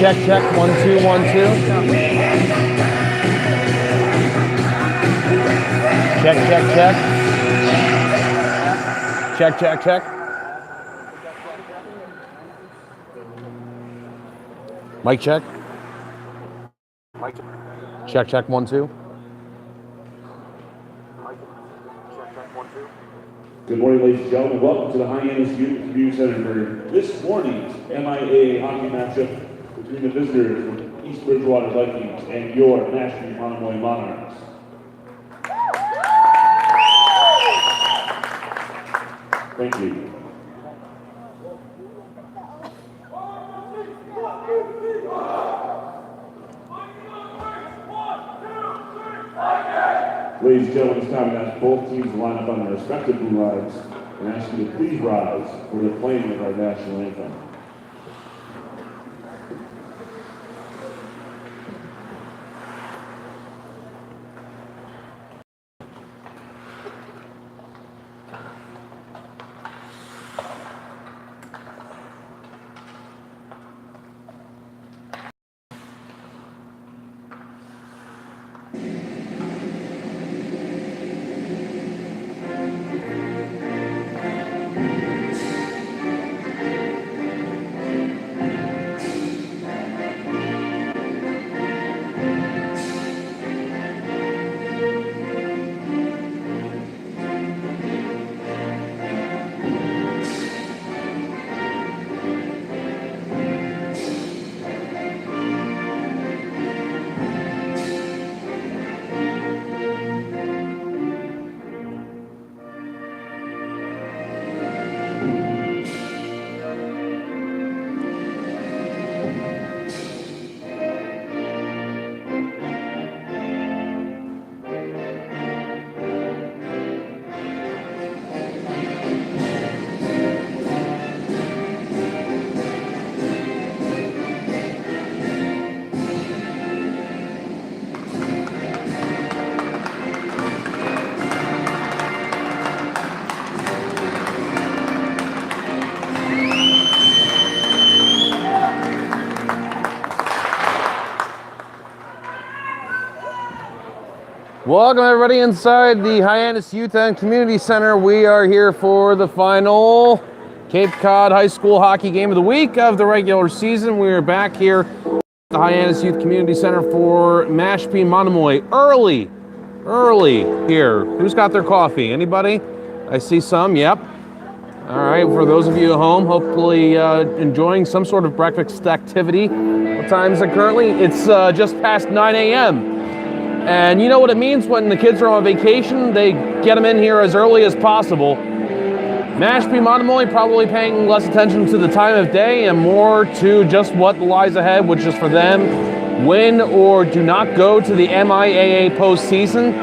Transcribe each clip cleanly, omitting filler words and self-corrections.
check, check. 1, 2, 1, 2. Check, check, check. Check, check, check. Mic check. Check, check, 1, 2. Good morning, ladies and gentlemen. Welcome to the Hyannis Youth Community Center for this morning's MIAA hockey matchup between the visitors from East Bridgewater Vikings and your Mashpee Monomoy Monarchs. Thank you. Ladies and gentlemen, it's time to ask both teams to line up on their respective blue lines and ask you to please rise for the playing of our national anthem. Welcome everybody inside the Hyannis Youth and Community Center. We are here for the final Cape Cod High School hockey game of the week of the regular season. We are back here at the Hyannis Youth Community Center for Mashpee Monomoy. Early here. Who's got their coffee? Anybody? I see some, yep. All right, for those of you at home, hopefully enjoying some sort of breakfast activity. What time is it currently? It's just past 9 a.m. And you know what it means when the kids are on vacation? They get them in here as early as possible. Mashpee Monomoy probably paying less attention to the time of day and more to just what lies ahead, which is for them, win or do not go to the MIAA postseason.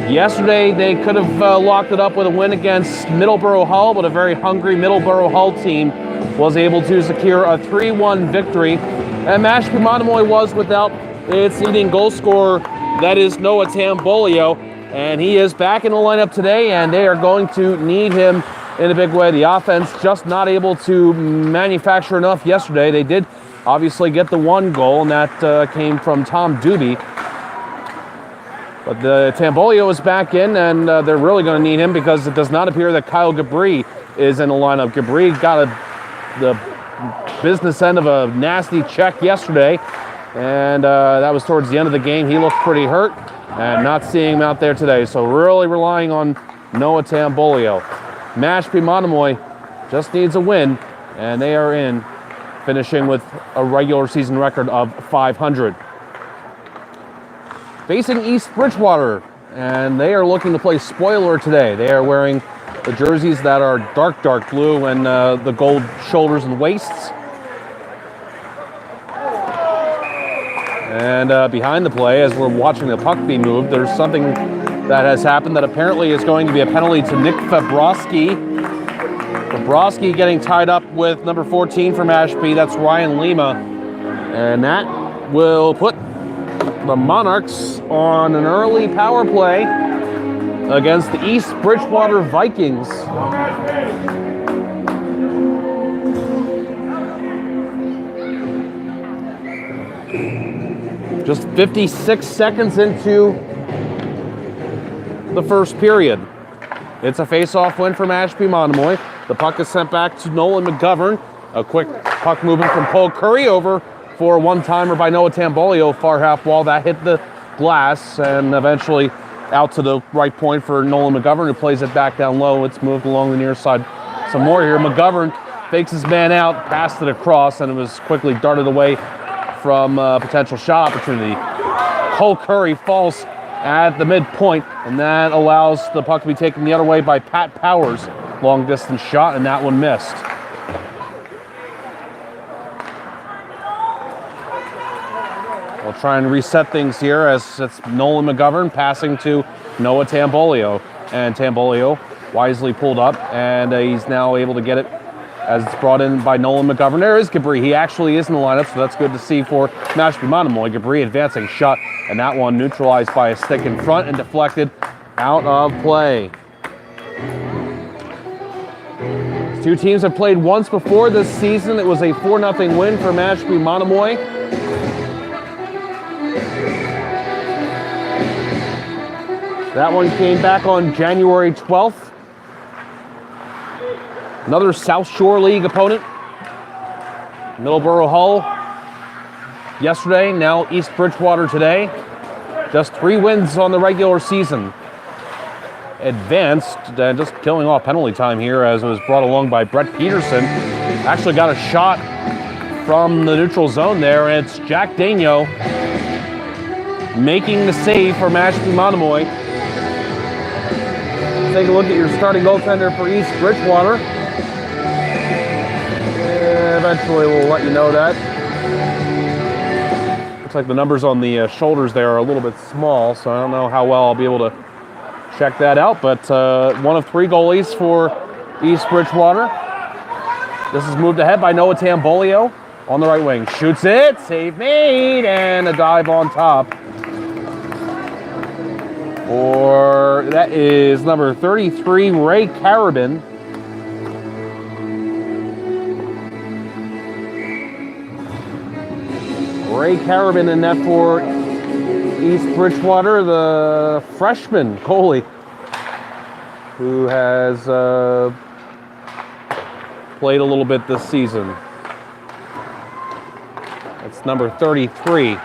Yesterday, they could have locked it up with a win against Middleborough Hull, but a very hungry Middleborough Hull team was able to secure a 3-1 victory. And Mashpee Monomoy was without its leading goal scorer, that is Noah Tambolio, and he is back in the lineup today, and they are going to need him in a big way. The offense just not able to manufacture enough yesterday. They did obviously get the one goal, and that came from Tom Doobie. But the Tambolio is back in, and they're really going to need him because it does not appear that Kyle Gabri is in the lineup. Gabri got the business end of a nasty check yesterday, and that was towards the end of the game. He looked pretty hurt, and not seeing him out there today. So really relying on Noah Tambolio. Mashpee Monomoy just needs a win, and they are in, finishing with a regular season record of 500. Facing East Bridgewater, and they are looking to play spoiler today. They are wearing the jerseys that are dark blue and the gold shoulders and waists. And behind the play, as we're watching the puck be moved, there's something that has happened that apparently is going to be a penalty to Nick Fabrowski. Fabrowski getting tied up with number 14 for Mashpee. That's Ryan Lima. And that will put the Monarchs on an early power play against the East Bridgewater Vikings. Just 56 seconds into the first period. It's a face-off win for Mashpee Monomoy. The puck is sent back to Nolan McGovern. A quick puck movement from Cole Curry over for a one-timer by Noah Tambolio, far half wall. That hit the glass and eventually out to the right point for Nolan McGovern, who plays it back down low. It's moved along the near side. Some more here. McGovern fakes his man out, passed it across, and it was quickly darted away from a potential shot opportunity. Cole Curry falls at the midpoint, and that allows the puck to be taken the other way by Pat Powers. Long distance shot, and that one missed. We'll try and reset things here as it's Nolan McGovern passing to Noah Tambolio. And Tambolio wisely pulled up, and he's now able to get it as it's brought in by Nolan McGovern. There is Gabri. He actually is in the lineup, so that's good to see for Mashpee Monomoy. Gabri advancing shot, and that one neutralized by a stick in front and deflected out of play. These two teams have played once before this season. It was a 4-0 win for Mashpee Monomoy. That one came back on January 12th. Another South Shore League opponent. Middleborough Hull yesterday, now East Bridgewater today. Just 3 wins on the regular season. Advanced, just killing off penalty time here as it was brought along by Brett Peterson. Actually got a shot from the neutral zone there, and it's Jack Daigneault making the save for Mashpee Monomoy. Take a look at your starting goaltender for East Bridgewater. Eventually we'll let you know that. Looks like the numbers on the shoulders there are a little bit small, so I don't know how well I'll be able to check that out, but one of 3 goalies for East Bridgewater. This is moved ahead by Noah Tambolio on the right wing. Shoots it, save made, and a dive on top. Or that is number 33, Ray Carabin. Ray Carabin in net for East Bridgewater, the freshman goalie who has played a little bit this season. That's number 33.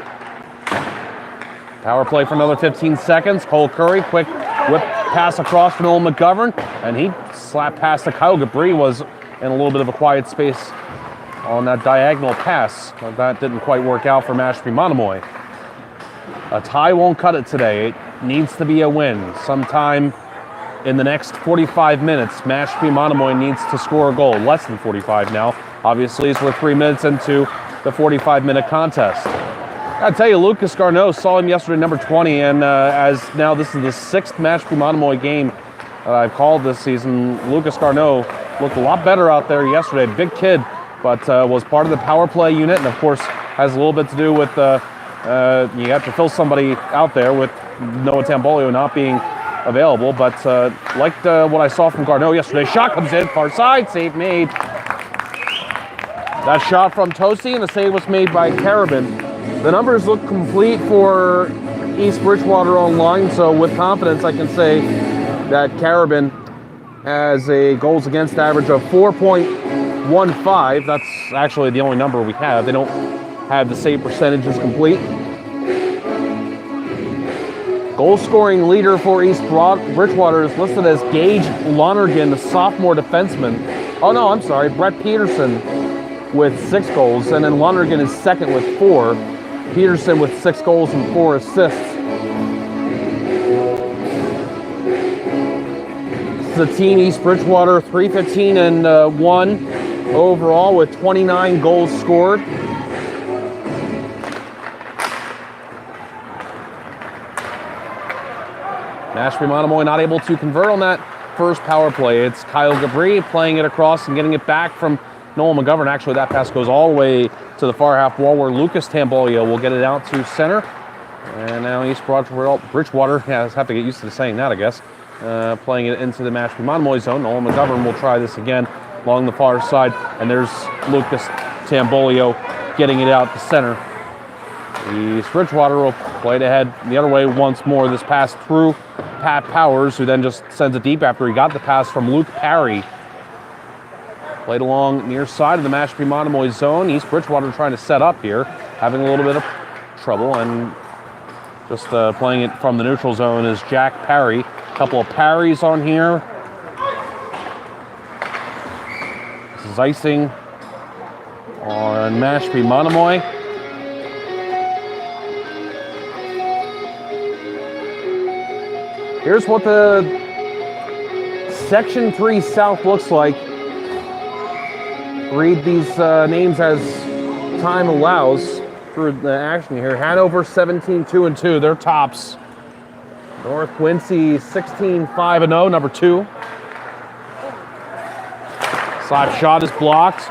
Power play for another 15 seconds. Cole Curry, quick whip pass across for Noel McGovern, and he slapped past the Kyle Gabri, was in a little bit of a quiet space on that diagonal pass. But that didn't quite work out for Mashpee Monomoy. A tie won't cut it today. It needs to be a win. Sometime in the next 45 minutes, Mashpee Monomoy needs to score a goal. Less than 45 now, obviously, as we're 3 minutes into the 45-minute contest. I tell you, Lucas Garneau, saw him yesterday, number 20, and as now this is the 6th Mashpee Monomoy game I've called this season. Lucas Garneau looked a lot better out there yesterday. Big kid, but was part of the power play unit, and of course has a little bit to do with you have to fill somebody out there with Noah Tambolio not being available. But liked what I saw from Garneau yesterday. Shot comes in, far side, save made. That shot from Tosi, and the save was made by Carabin. The numbers look complete for East Bridgewater online, so with confidence I can say that Carabin has a goals against average of 4.15. That's actually the only number we have. They don't have the save percentages complete. Goal scoring leader for East Bridgewater is listed as Gage Lonergan, the sophomore defenseman. Oh no, I'm sorry, Brett Peterson with 6 goals, and then Lonergan is second with 4. Peterson with 6 goals and 4 assists. The team East Bridgewater 315-1 overall with 29 goals scored. Mashpee Monomoy not able to convert on that first power play. It's Kyle Gabri playing it across and getting it back from Noel McGovern. Actually, that pass goes all the way to the far half wall where Lucas Tambolio will get it out to center. And now East Bridgewater, I have to get used to saying that, I guess. Playing it into the Mashpee Monomoy zone. Noel McGovern will try this again along the far side. And there's Lucas Tambolio getting it out to center. East Bridgewater will play it ahead the other way once more. This pass through Pat Powers, who then just sends it deep after he got the pass from Luke Parry. Played along near side of the Mashpee Monomoy zone. East Bridgewater trying to set up here, having a little bit of trouble, and just playing it from the neutral zone is Jack Parry. A couple of parries on here. This is icing on Mashpee Monomoy. Here's what the Section 3 South looks like. Read these names as time allows for the action here. Hanover 17-2-2, they're tops. North Quincy 16-5-0, number 2. Slap shot is blocked.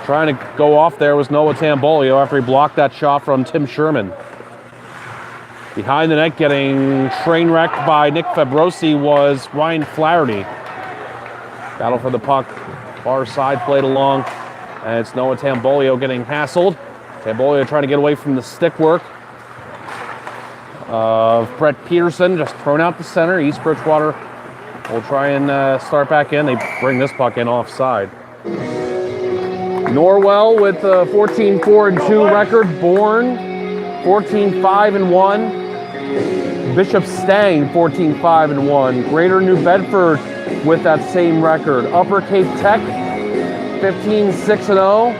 Trying to go off there was Noah Tambolio after he blocked that shot from Tim Sherman. Behind the net, getting train wrecked by Nick Fabrosi was Ryan Flaherty. Battle for the puck. Far side played along, and it's Noah Tambolio getting hassled. Tambolio trying to get away from the stick work of Brett Peterson, just thrown out the center. East Bridgewater will try and start back in. They bring this puck in offside. Norwell with a 14-4-2 record. Bourne 14-5-1. Bishop Stang 14-5-1. Greater New Bedford with that same record. Upper Cape Tech 15-6-0.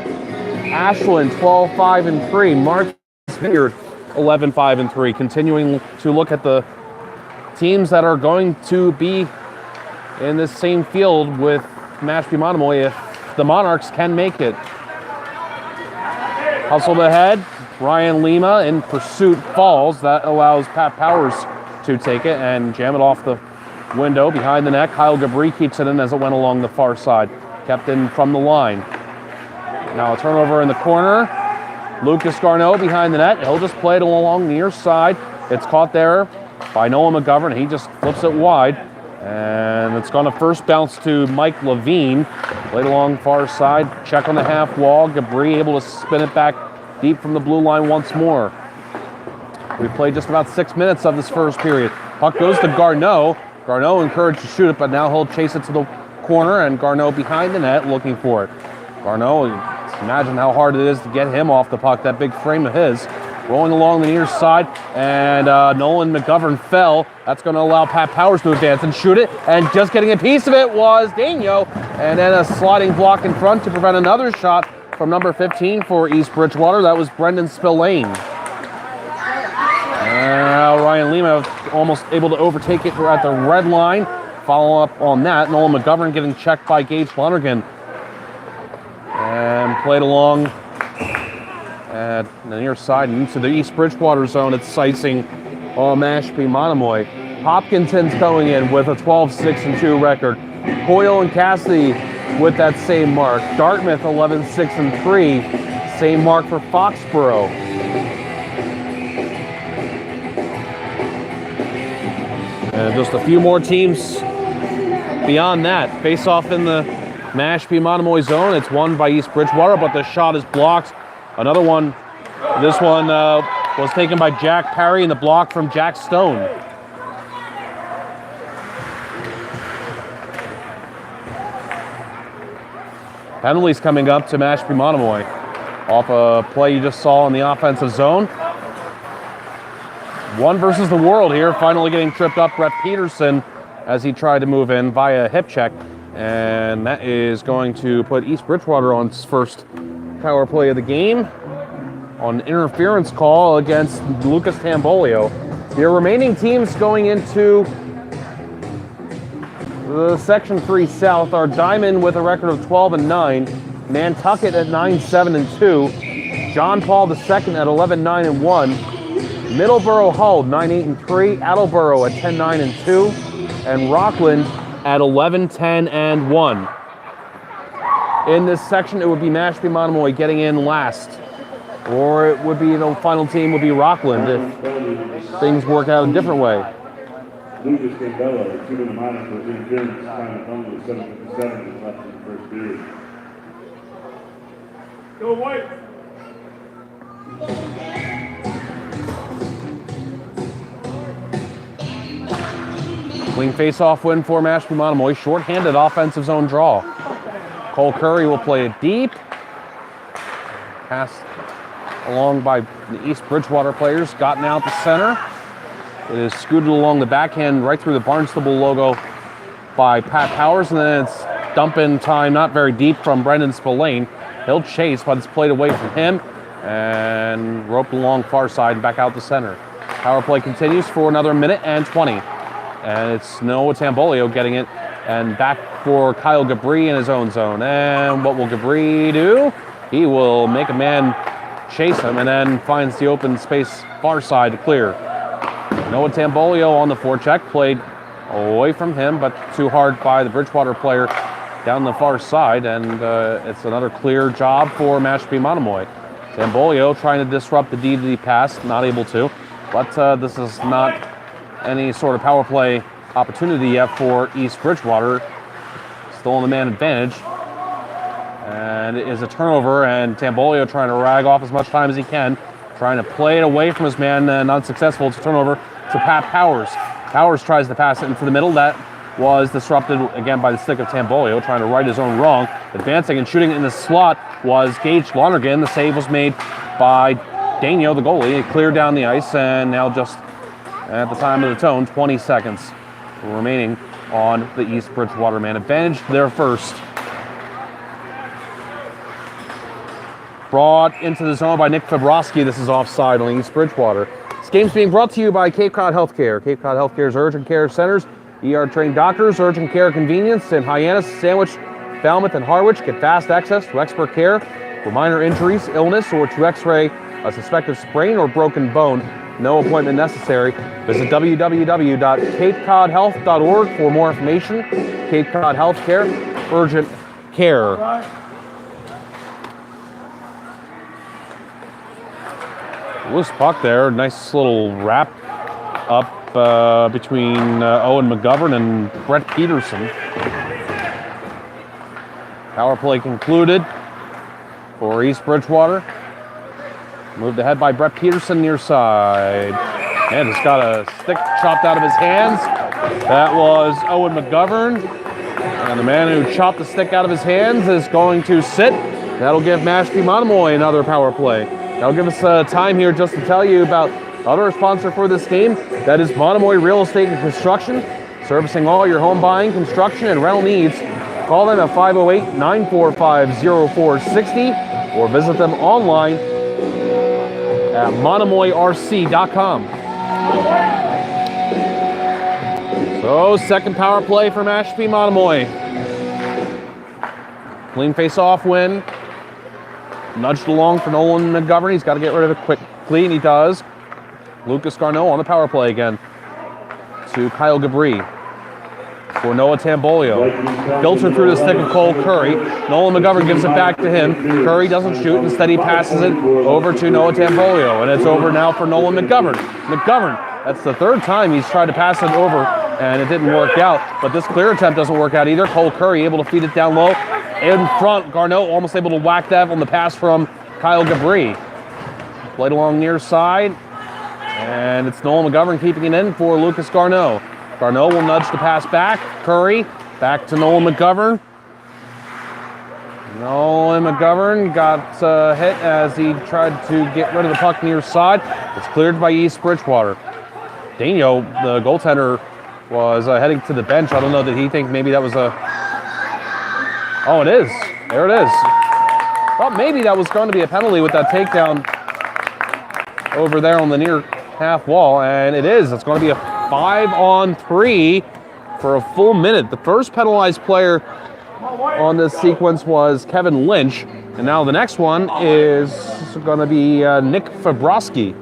Ashland 12-5-3. Martha's Vineyard 11-5-3. Continuing to look at the teams that are going to be in this same field with Mashpee Monomoy if the Monarchs can make it. Hustled ahead. Ryan Lima in pursuit falls. That allows Pat Powers to take it and jam it off the window behind the net. Kyle Gabri keeps it in as it went along the far side. Kept in from the line. Now a turnover in the corner. Lucas Garneau behind the net. He'll just play it along the near side. It's caught there by Noah McGovern. He just flips it wide. And it's going to first bounce to Mike Levine. Played along far side. Check on the half wall. Gabri able to spin it back deep from the blue line once more. We've played just about 6 minutes of this first period. Puck goes to Garneau. Garneau encouraged to shoot it, but now he'll chase it to the corner, and Garneau behind the net looking for it. Garneau, imagine how hard it is to get him off the puck, that big frame of his. Rolling along the near side, and Nolan McGovern fell. That's going to allow Pat Powers to advance and shoot it, and just getting a piece of it was Dano, and then a sliding block in front to prevent another shot from number 15 for East Bridgewater. That was Brendan Spillane. And now Ryan Lima almost able to overtake it at the red line. Follow up on that. Nolan McGovern getting checked by Gage Lonergan. And played along at the near side into the East Bridgewater zone. It's icing on Mashpee Monomoy. Hopkinson's going in with a 12-6-2 record. Hoyle and Cassidy with that same mark. Dartmouth 11-6-3, same mark for Foxborough. And just a few more teams beyond that. Face off in the Mashpee Monomoy zone. It's won by East Bridgewater, but the shot is blocked. Another one, this one was taken by Jack Parry and the block from Jack Stone. Penalties coming up to Mashpee Monomoy off a play you just saw in the offensive zone. One versus the world here, finally getting tripped up, Brett Peterson, as he tried to move in via hip check. And that is going to put East Bridgewater on its first power play of the game on an interference call against Lucas Tambolio. The remaining teams going into the Section 3 South are Diamond with a record of 12-9, Nantucket at 9-7-2, John Paul II at 11-9-1, Middleborough Hull 9-8-3, Attleboro at 10-9-2, and Rockland at 11-10-1. In this section, it would be Mashpee Monomoy getting in last, or it would be the final team would be Rockland if things work out a different way. Lucas Gambella, 2-minute minus for interference, time of penalty with 7:57 left in the first period. Go White! Clean face-off win for Mashpee Monomoy. Short-handed offensive zone draw. Cole Curry will play it deep. Passed along by the East Bridgewater players. Gotten out the center. It is scooted along the backhand right through the Barnstable logo by Pat Powers. And then it's dump-in time, not very deep, from Brendan Spillane. He'll chase, but it's played away from him. And roped along far side and back out the center. Power play continues for another minute and 20. And it's Noah Tambolio getting it. And back for Kyle Gabri in his own zone. And what will Gabri do? He will make a man chase him and then finds the open space far side to clear. Noah Tambolio on the forecheck, played away from him, but too hard by the Bridgewater player down the far side. And it's another clear job for Mashpee Monomoy. Tambolio trying to disrupt the D-to-D pass, not able to. But this is not any sort of power play opportunity yet for East Bridgewater. Still on the man advantage. And it is a turnover, and Tambolio trying to rag off as much time as he can. Trying to play it away from his man, and unsuccessful. It's a turnover to Pat Powers. Powers tries to pass it into the middle. That was disrupted again by the stick of Tambolio, trying to right his own wrong. Advancing and shooting in the slot was Gage Lonergan. The save was made by Danio, the goalie. It cleared down the ice, and now just at the time of the tone, 20 seconds remaining on the East Bridgewater man advantage. Their first. Brought into the zone by Nick Fabrowski. This is offside on East Bridgewater. This game's being brought to you by Cape Cod Healthcare. Cape Cod Healthcare's urgent care centers, ER-trained doctors, urgent care convenience in Hyannis, Sandwich, Falmouth, and Harwich. Get fast access to expert care for minor injuries, illness, or to x-ray a suspected sprain or broken bone. No appointment necessary. Visit www.capecodhealth.org for more information. Cape Cod Healthcare, urgent care. Loose puck there. Nice little wrap up between Owen McGovern and Brett Peterson. Power play concluded for East Bridgewater. Moved ahead by Brett Peterson near side. And it's got a stick chopped out of his hands. That was Owen McGovern. And the man who chopped the stick out of his hands is going to sit. That'll give Mashpee Monomoy another power play. That'll give us time here just to tell you about other sponsor for this game. That is Monomoy Real Estate and Construction, servicing all your home buying, construction, and rental needs. Call them at 508-945-0460 or visit them online at monomoyrc.com. So, second power play for Mashpee Monomoy. Clean face-off win. Nudged along for Nolan McGovern. He's got to get rid of it quickly, and he does. Lucas Garneau on the power play again to Kyle Gabri for Noah Tambolio. Filtered through the stick of Cole Curry. Nolan McGovern gives it back to him. Curry doesn't shoot. Instead, he passes it over to Noah Tambolio, and it's over now for Nolan McGovern. McGovern, that's the third time he's tried to pass it over, and it didn't work out. But this clear attempt doesn't work out either. Cole Curry able to feed it down low. In front, Garneau almost able to whack that on the pass from Kyle Gabri. Played along near side, and it's Nolan McGovern keeping it in for Lucas Garneau. Garneau will nudge the pass back. Curry, back to Nolan McGovern. Nolan McGovern got hit as he tried to get rid of the puck near side. It's cleared by East Bridgewater. Danio, the goaltender, was heading to the bench. I don't know, did he think maybe that was a... Oh, it is. There it is. Thought maybe that was going to be a penalty with that takedown over there on the near half wall, and it is. It's going to be a 5-on-3 for a full minute. The first penalized player on this sequence was Kevin Lynch, and now the next one is going to be Nick Fabrowski.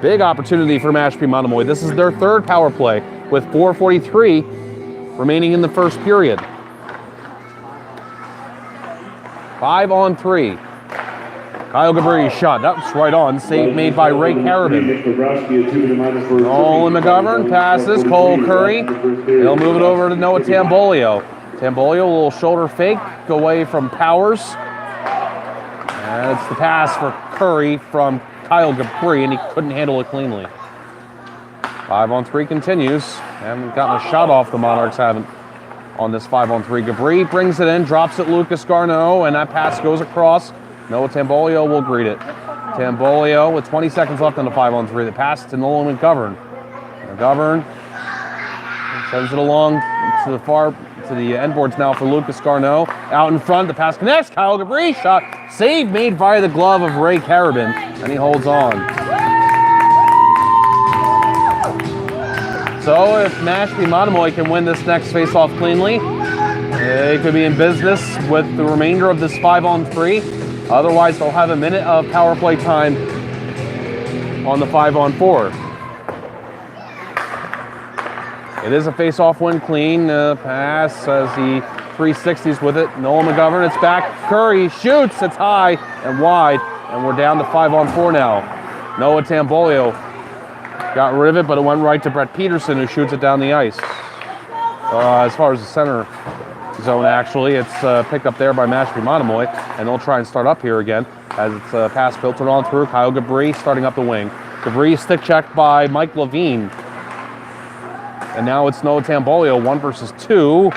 Big opportunity for Mashpee Monomoy. This is their third power play with 4:43 remaining in the first period. 5-on-3. Kyle Gabri shot. That was right on. Save made by Ray Carabin. Nolan McGovern passes. Cole Curry. They'll move it over to Noah Tambolio. Tambolio, a little shoulder fake away from Powers. And it's the pass for Curry from Kyle Gabri, and he couldn't handle it cleanly. 5-on-3 continues. Haven't gotten a shot off, the Monarchs haven't, on this 5-on-3. Gabri brings it in, drops it Lucas Garneau, and that pass goes across. Noah Tambolio will greet it. Tambolio with 20 seconds left on the 5-on-3. The pass to Nolan McGovern. McGovern sends it along to the end boards now for Lucas Garneau. Out in front, the pass connects. Kyle Gabri, shot, save made via the glove of Ray Carabin, and he holds on. So if Mashpee Monomoy can win this next face-off cleanly, they could be in business with the remainder of this 5-on-3. Otherwise, they'll have a minute of power play time on the 5-on-4. It is a face-off win clean. Pass as he 360s with it. Noel McGovern, it's back. Curry shoots, it's high and wide, and we're down to 5-on-4 now. Noah Tambolio got rid of it, but it went right to Brett Peterson, who shoots it down the ice. As far as the center zone, actually, it's picked up there by Mashpee Monomoy, and they'll try and start up here again as it's a pass filtered on through. Kyle Gabri starting up the wing. Gabri stick checked by Mike Levine. And now it's Noah Tambolio, 1 versus 2.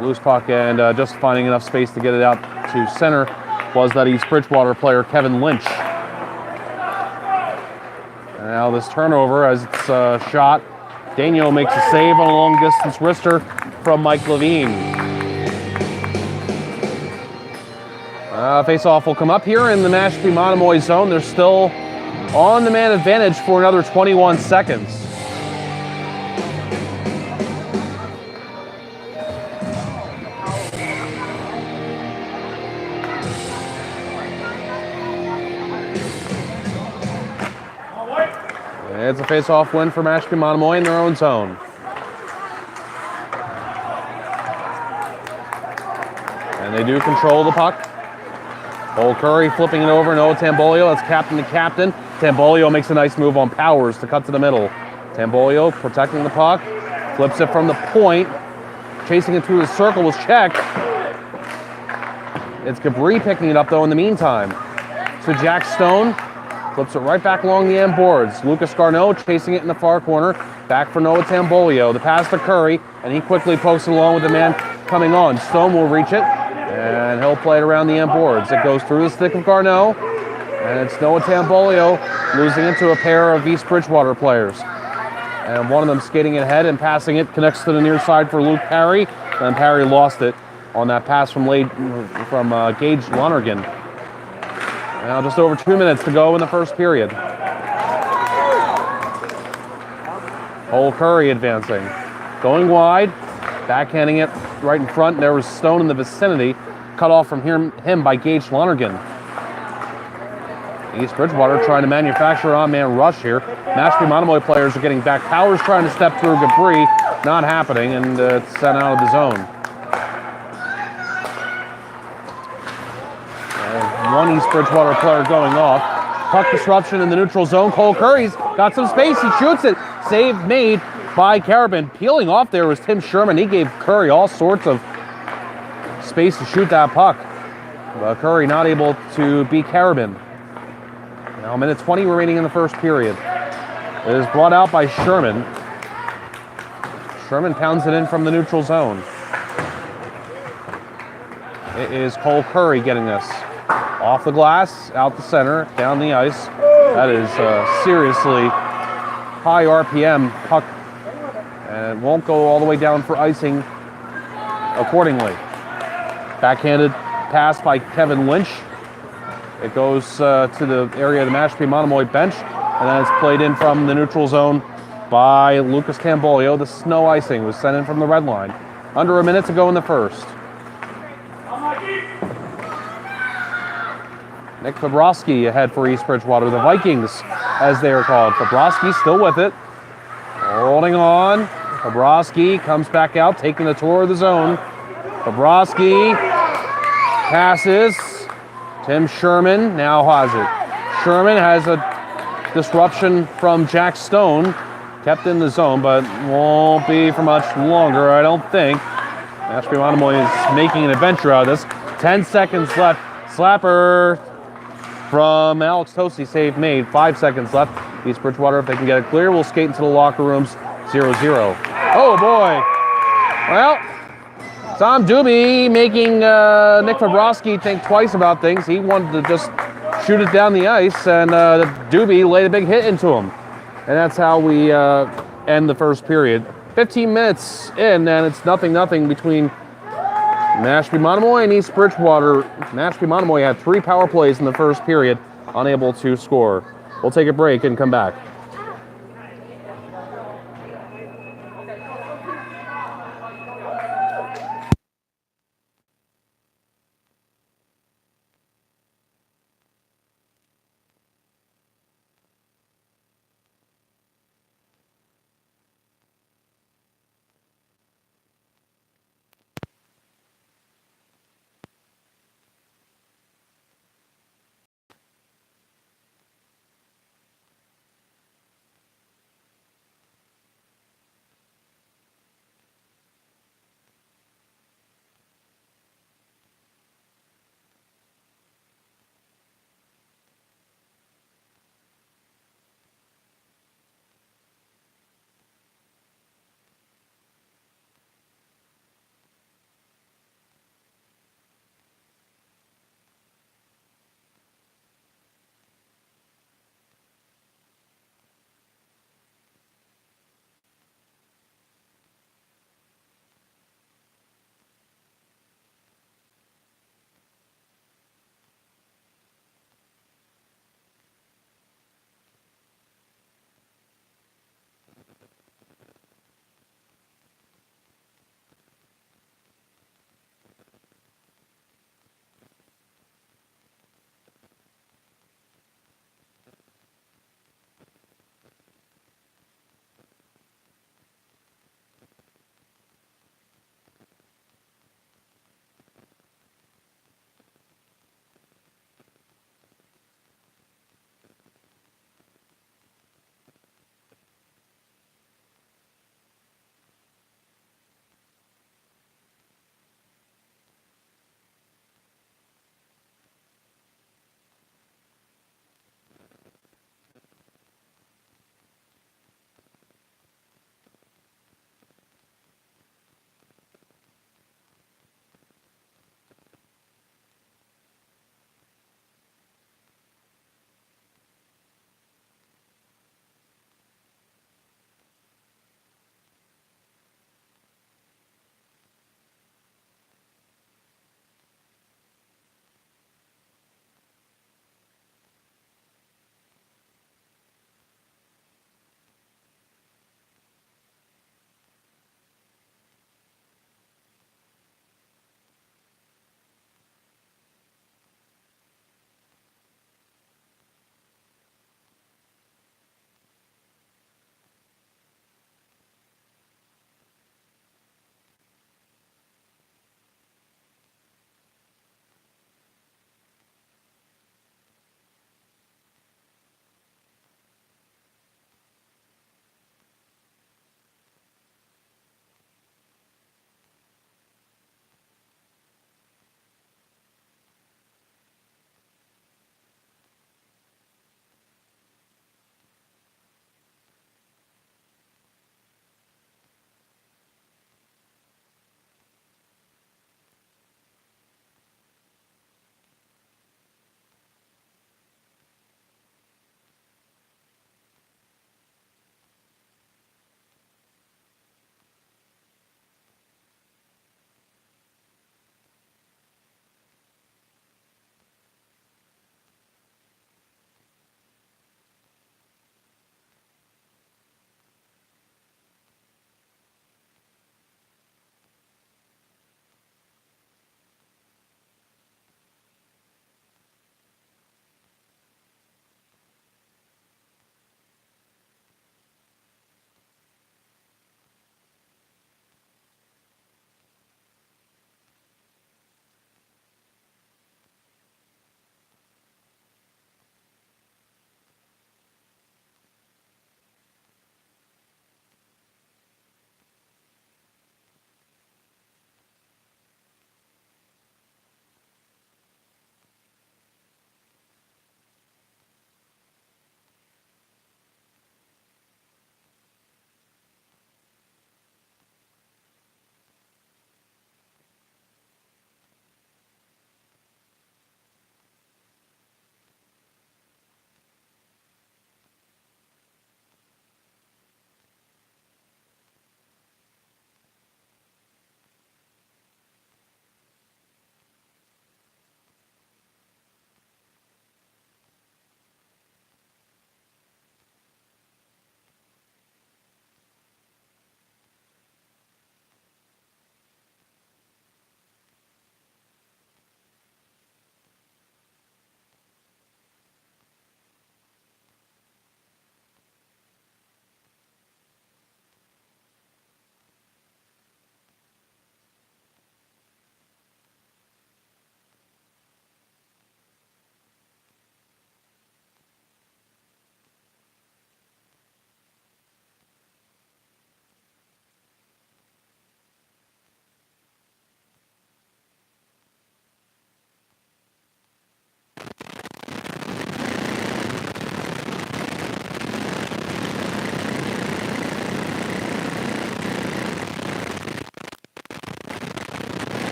Loose puck, and just finding enough space to get it out to center was that East Bridgewater player Kevin Lynch. And now this turnover as it's shot. Daniel makes a save on a long distance wrister from Mike Levine. Face-off will come up here in the Mashpee Monomoy zone. They're still on the man advantage for another 21 seconds. It's a face-off win for Mashpee Monomoy in their own zone. And they do control the puck. Cole Curry flipping it over. Noah Tambolio, that's captain to captain. Tambolio makes a nice move on Powers to cut to the middle. Tambolio protecting the puck. Flips it from the point. Chasing it through the circle was checked. It's Gabri picking it up, though, in the meantime. So Jack Stone flips it right back along the end boards. Lucas Garneau chasing it in the far corner. Back for Noah Tambolio. The pass to Curry, and he quickly pokes it along with the man coming on. Stone will reach it, and he'll play it around the end boards. It goes through the stick of Garneau, and it's Noah Tambolio losing it to a pair of East Bridgewater players. And one of them skating ahead and passing it, connects to the near side for Luke Parry, and Parry lost it on that pass from Gage Lonergan. Now just over 2 minutes to go in the first period. Cole Curry advancing. Going wide, backhanding it right in front. There was Stone in the vicinity, cut off from him by Gage Lonergan. East Bridgewater trying to manufacture an on-man rush here. Mashpee Monomoy players are getting back. Powers trying to step through Gabri, not happening, and it's sent out of the zone. One East Bridgewater player going off. Puck disruption in the neutral zone. Cole Curry's got some space. He shoots it. Save made by Carabin. Peeling off there was Tim Sherman. He gave Curry all sorts of space to shoot that puck. But Curry not able to beat Carabin. Now a minute 20 remaining in the first period. It is brought out by Sherman. Sherman pounds it in from the neutral zone. It is Cole Curry getting this. Off the glass, out the center, down the ice. That is seriously high RPM puck, and it won't go all the way down for icing accordingly. Backhanded pass by Kevin Lynch. It goes to the area of the Mashpee Monomoy bench, and then it's played in from the neutral zone by Lucas Tambolio. The snow icing was sent in from the red line. Under a minute to go in the first. Nick Fabrowski ahead for East Bridgewater. The Vikings, as they are called. Fabrowski still with it. Holding on. Fabrowski comes back out, taking the tour of the zone. Fabrowski passes. Tim Sherman now has it. Sherman has a disruption from Jack Stone. Kept in the zone, but won't be for much longer, I don't think. Mashpee Monomoy is making an adventure out of this. 10 seconds left. Slapper from Alex Tosi. Save made. 5 seconds left. East Bridgewater, if they can get it clear, will skate into the locker rooms. 0-0. Oh boy. Well, Tom Doobie making Nick Fabrowski think twice about things. He wanted to just shoot it down the ice, and Doobie laid a big hit into him. And that's how we end the first period. 15 minutes in, and it's 0-0 between Mashpee Monomoy and East Bridgewater. Mashpee Monomoy had 3 power plays in the first period, unable to score. We'll take a break and come back.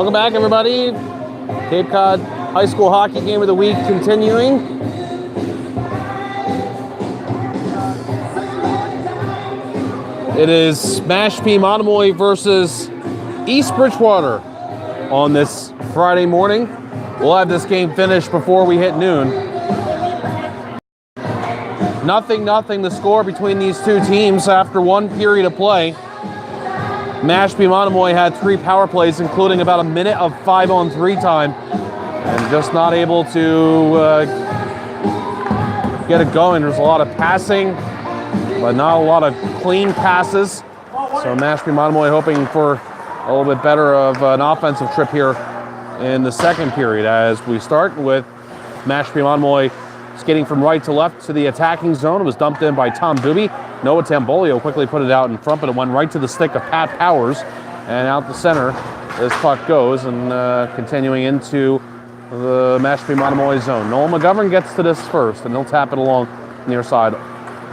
Welcome back, everybody. Cape Cod High School Hockey Game of the Week continuing. It is Mashpee Monomoy versus East Bridgewater on this Friday morning. We'll have this game finished before we hit noon. 0-0 the score between these two teams after one period of play. Mashpee Monomoy had 3 power plays, including about a minute of 5-on-3 time, and just not able to get it going. There's a lot of passing, but not a lot of clean passes. So Mashpee Monomoy hoping for a little bit better of an offensive trip here in the second period, as we start with Mashpee Monomoy skating from right to left to the attacking zone. It was dumped in by Tom Doobie. Noah Tambolio quickly put it out in front, but it went right to the stick of Pat Powers, and out the center this puck goes, and continuing into the Mashpee Monomoy zone. Noel McGovern gets to this first, and he'll tap it along near side.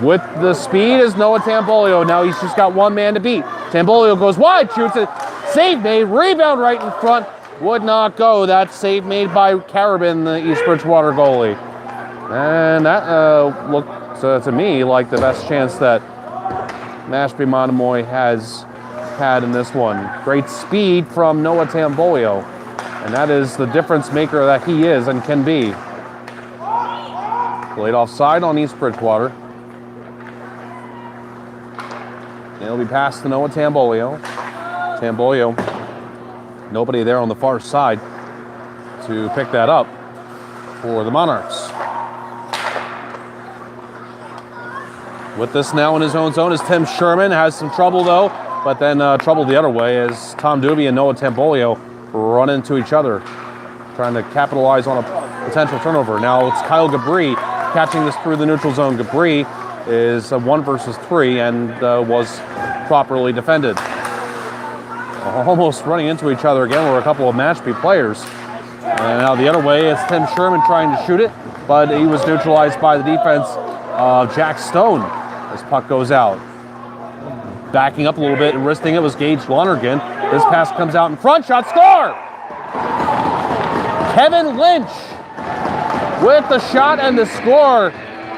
With the speed is Noah Tambolio. Now he's just got one man to beat. Tambolio goes wide, shoots it, save made, rebound right in front, would not go. That save made by Carabin, the East Bridgewater goalie. And that looked to me like the best chance that Mashpee Monomoy has had in this one. Great speed from Noah Tambolio, and that is the difference maker that he is and can be. Played offside on East Bridgewater. It'll be passed to Noah Tambolio. Tambolio, nobody there on the far side to pick that up for the Monarchs. With this now in his own zone is Tim Sherman. Has some trouble though, but then trouble the other way as Tom Doobie and Noah Tambolio run into each other, trying to capitalize on a potential turnover. Now it's Kyle Gabri catching this through the neutral zone. Gabri is 1 versus 3 and was properly defended. Almost running into each other again were a couple of Mashpee players. And now the other way is Tim Sherman trying to shoot it, but he was neutralized by the defense of Jack Stone as puck goes out. Backing up a little bit and wristing it was Gage Lonergan. This pass comes out in front, shot, score! Kevin Lynch with the shot and the score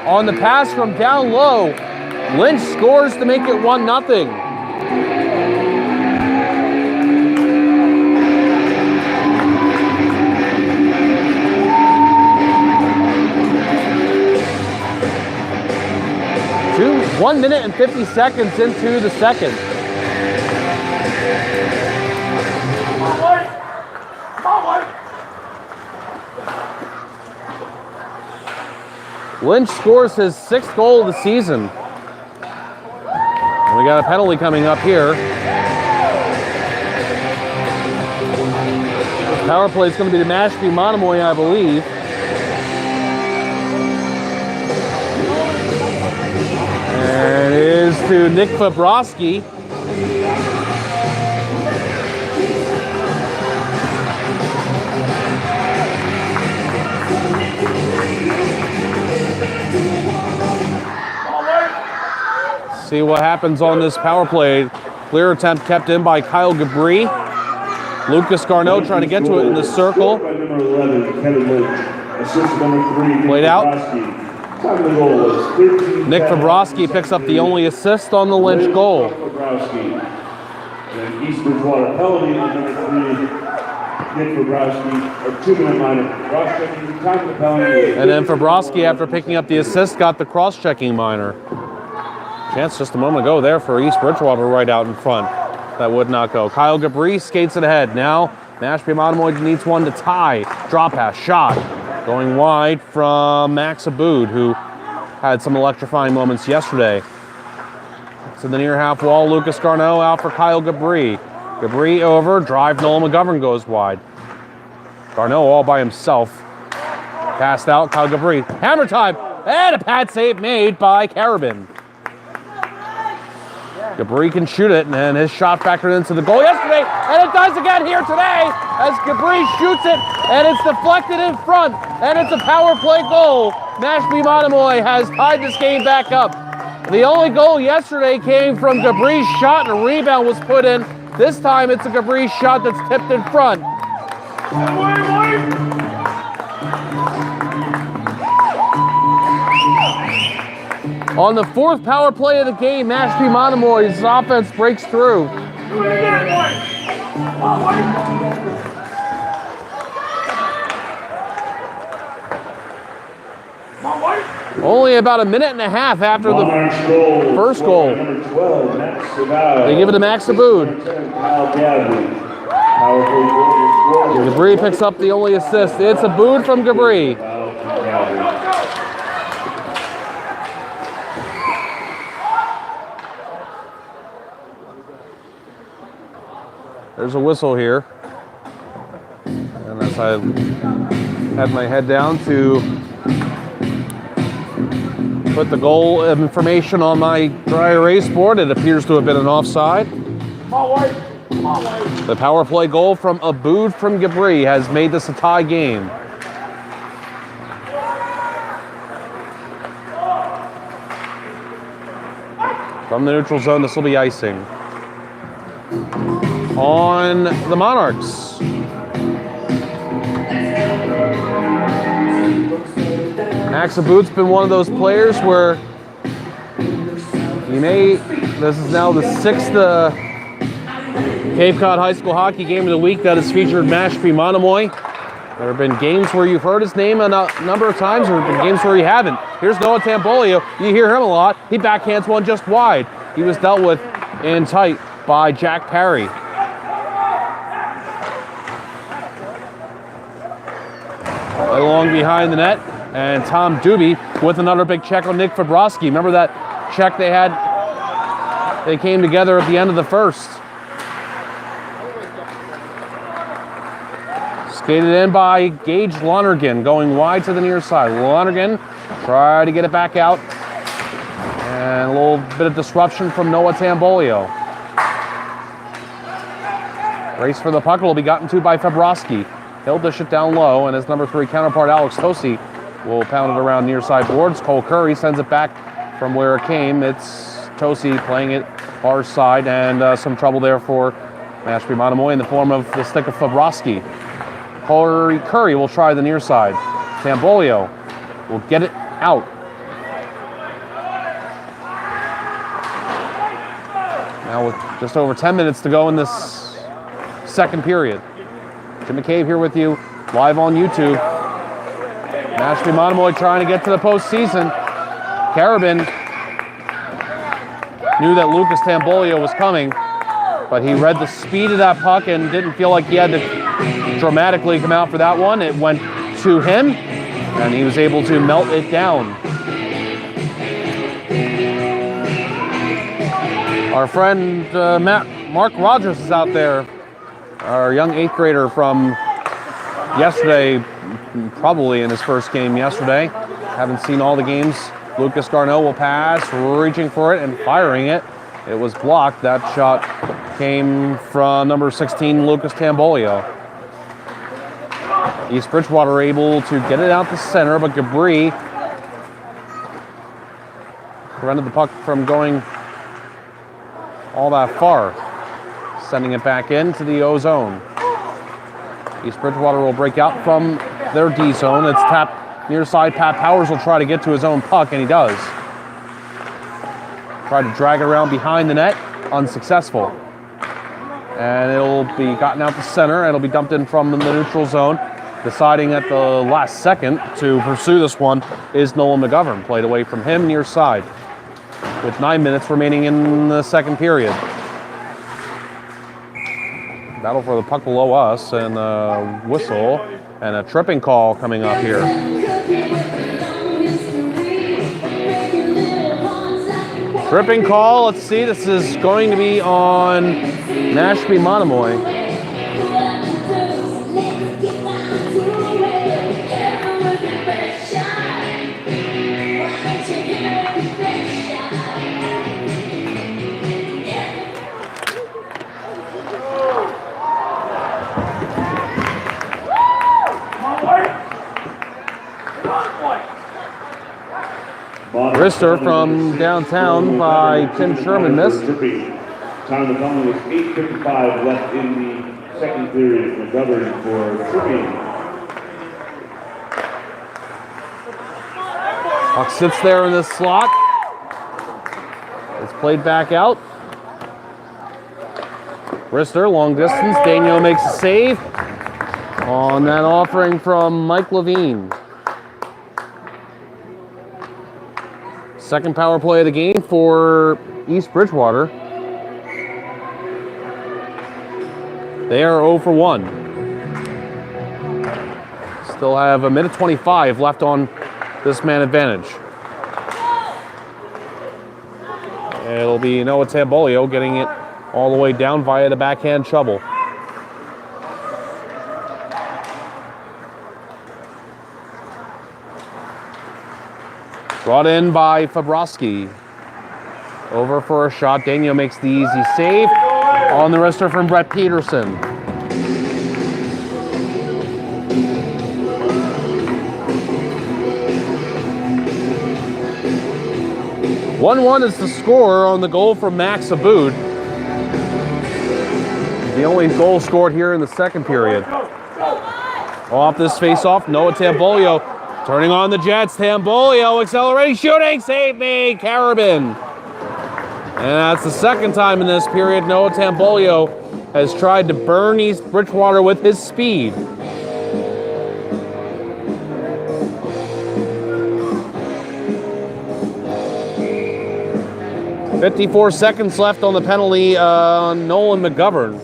on the pass from down low. Lynch scores to make it 1-0. Two, 1 minute and 50 seconds into the second. Lynch scores his 6th goal of the season. We got a penalty coming up here. Power play is going to be the Mashpee Monomoy, I believe. And it is to Nick Fabrowski. See what happens on this power play. Clear attempt kept in by Kyle Gabri. Lucas Garneau trying to get to it in the circle. Played out. Nick Fabrowski picks up the only assist on the Lynch goal. And East Bridgewater penalty number 3, Nick Fabrowski, a 2-minute minor. Cross-checking, time of the penalty. And then Fabrowski, after picking up the assist, got the cross-checking minor. Chance just a moment ago there for East Bridgewater right out in front. That would not go. Kyle Gabri skates it ahead. Now Mashpee Monomoy needs one to tie. Drop pass, shot. Going wide from Max Aboud, who had some electrifying moments yesterday. To the near half wall, Lucas Garneau out for Kyle Gabri. Gabri over, drive, Noel McGovern goes wide. Garneau all by himself. Passed out, Kyle Gabri. Hammer time, and a pad save made by Carabin. Gabri can shoot it, and his shot factored into the goal yesterday, and it does again here today as Gabri shoots it, and it's deflected in front, and it's a power play goal. Mashpee Monomoy has tied this game back up. The only goal yesterday came from Gabri's shot, and a rebound was put in. This time it's a Gabri shot that's tipped in front. On the fourth power play of the game, Mashpee Monomoy's offense breaks through. Only about a minute and a half after the first goal. They give it to Max Abood. Gabri picks up the only assist. It's Abood from Gabri. There's a whistle here. And as I had my head down to put the goal information on my dry erase board, it appears to have been an offside. The power play goal from Abood from Gabri has made this a tie game. From the neutral zone, this will be icing on the Monarchs. Max Abood's been one of those players where this is now the sixth Cape Cod High School hockey game of the week that has featured Mashpee Monomoy. There have been games where you've heard his name a number of times, there have been games where you haven't. Here's Noah Tambolio. You hear him a lot. He backhands one just wide. He was dealt with in tight by Jack Parry. Along behind the net, and Tom Doobie with another big check on Nick Fabrowski. Remember that check they had? They came together at the end of the first. Skated in by Gage Lonergan, going wide to the near side. Lonergan try to get it back out. And a little bit of disruption from Noah Tambolio. Race for the puck will be gotten to by Fabrowski. He'll dish it down low, and his number 3 counterpart, Alex Tosi, will pound it around near side boards. Cole Curry sends it back from where it came. It's Tosi playing it far side, and some trouble there for Mashpee Monomoy in the form of the stick of Fabrowski. Curry will try the near side. Tambolio will get it out. Now with just over 10 minutes to go in this second period. Jim McCabe here with you, live on YouTube. Mashpee Monomoy trying to get to the postseason. Carabin knew that Lucas Tambolio was coming, but he read the speed of that puck and didn't feel like he had to dramatically come out for that one. It went to him, and he was able to melt it down. Our friend Mark Rogers is out there. Our young 8th grader from yesterday, probably in his first game yesterday. Haven't seen all the games. Lucas Garneau will pass, reaching for it and firing it. It was blocked. That shot came from number 16, Lucas Tambolio. East Bridgewater able to get it out the center, but Gabri prevented the puck from going all that far. Sending it back into the O zone. East Bridgewater will break out from their D zone. It's tapped near side. Pat Powers will try to get to his own puck, and he does. Try to drag it around behind the net, unsuccessful. And it'll be gotten out the center, and it'll be dumped in from the neutral zone. Deciding at the last second to pursue this one is Nolan McGovern. Played away from him near side with 9 minutes remaining in the second period. Battle for the puck below us, and a whistle and a tripping call coming up here. Tripping call, let's see, this is going to be on Mashpee Monomoy. Wrister from downtown by Tim Sherman missed. Time of the penalty with 8:55 left in the Second period, McGovern for tripping. Puck sits there in this slot. It's played back out. Brister, long distance. Daniel makes a save on that offering from Mike Levine. Second power play of the game for East Bridgewater. They are 0 for 1. Still have a minute 25 left on this man advantage. It'll be Noah Tambolio getting it all the way down via the backhand shovel. Brought in by Fabrowski. Over for a shot. Daniel makes the easy save on the wrister from Brett Peterson. One is the score on the goal from Max Aboud. The only goal scored here in the second period. Off this face-off, Noah Tambolio turning on the Jets. Tambolio accelerating, shooting, save made, Carabin. And that's the second time in this period Noah Tambolio has tried to burn East Bridgewater with his speed. .54 seconds left on the penalty on Nolan McGovern.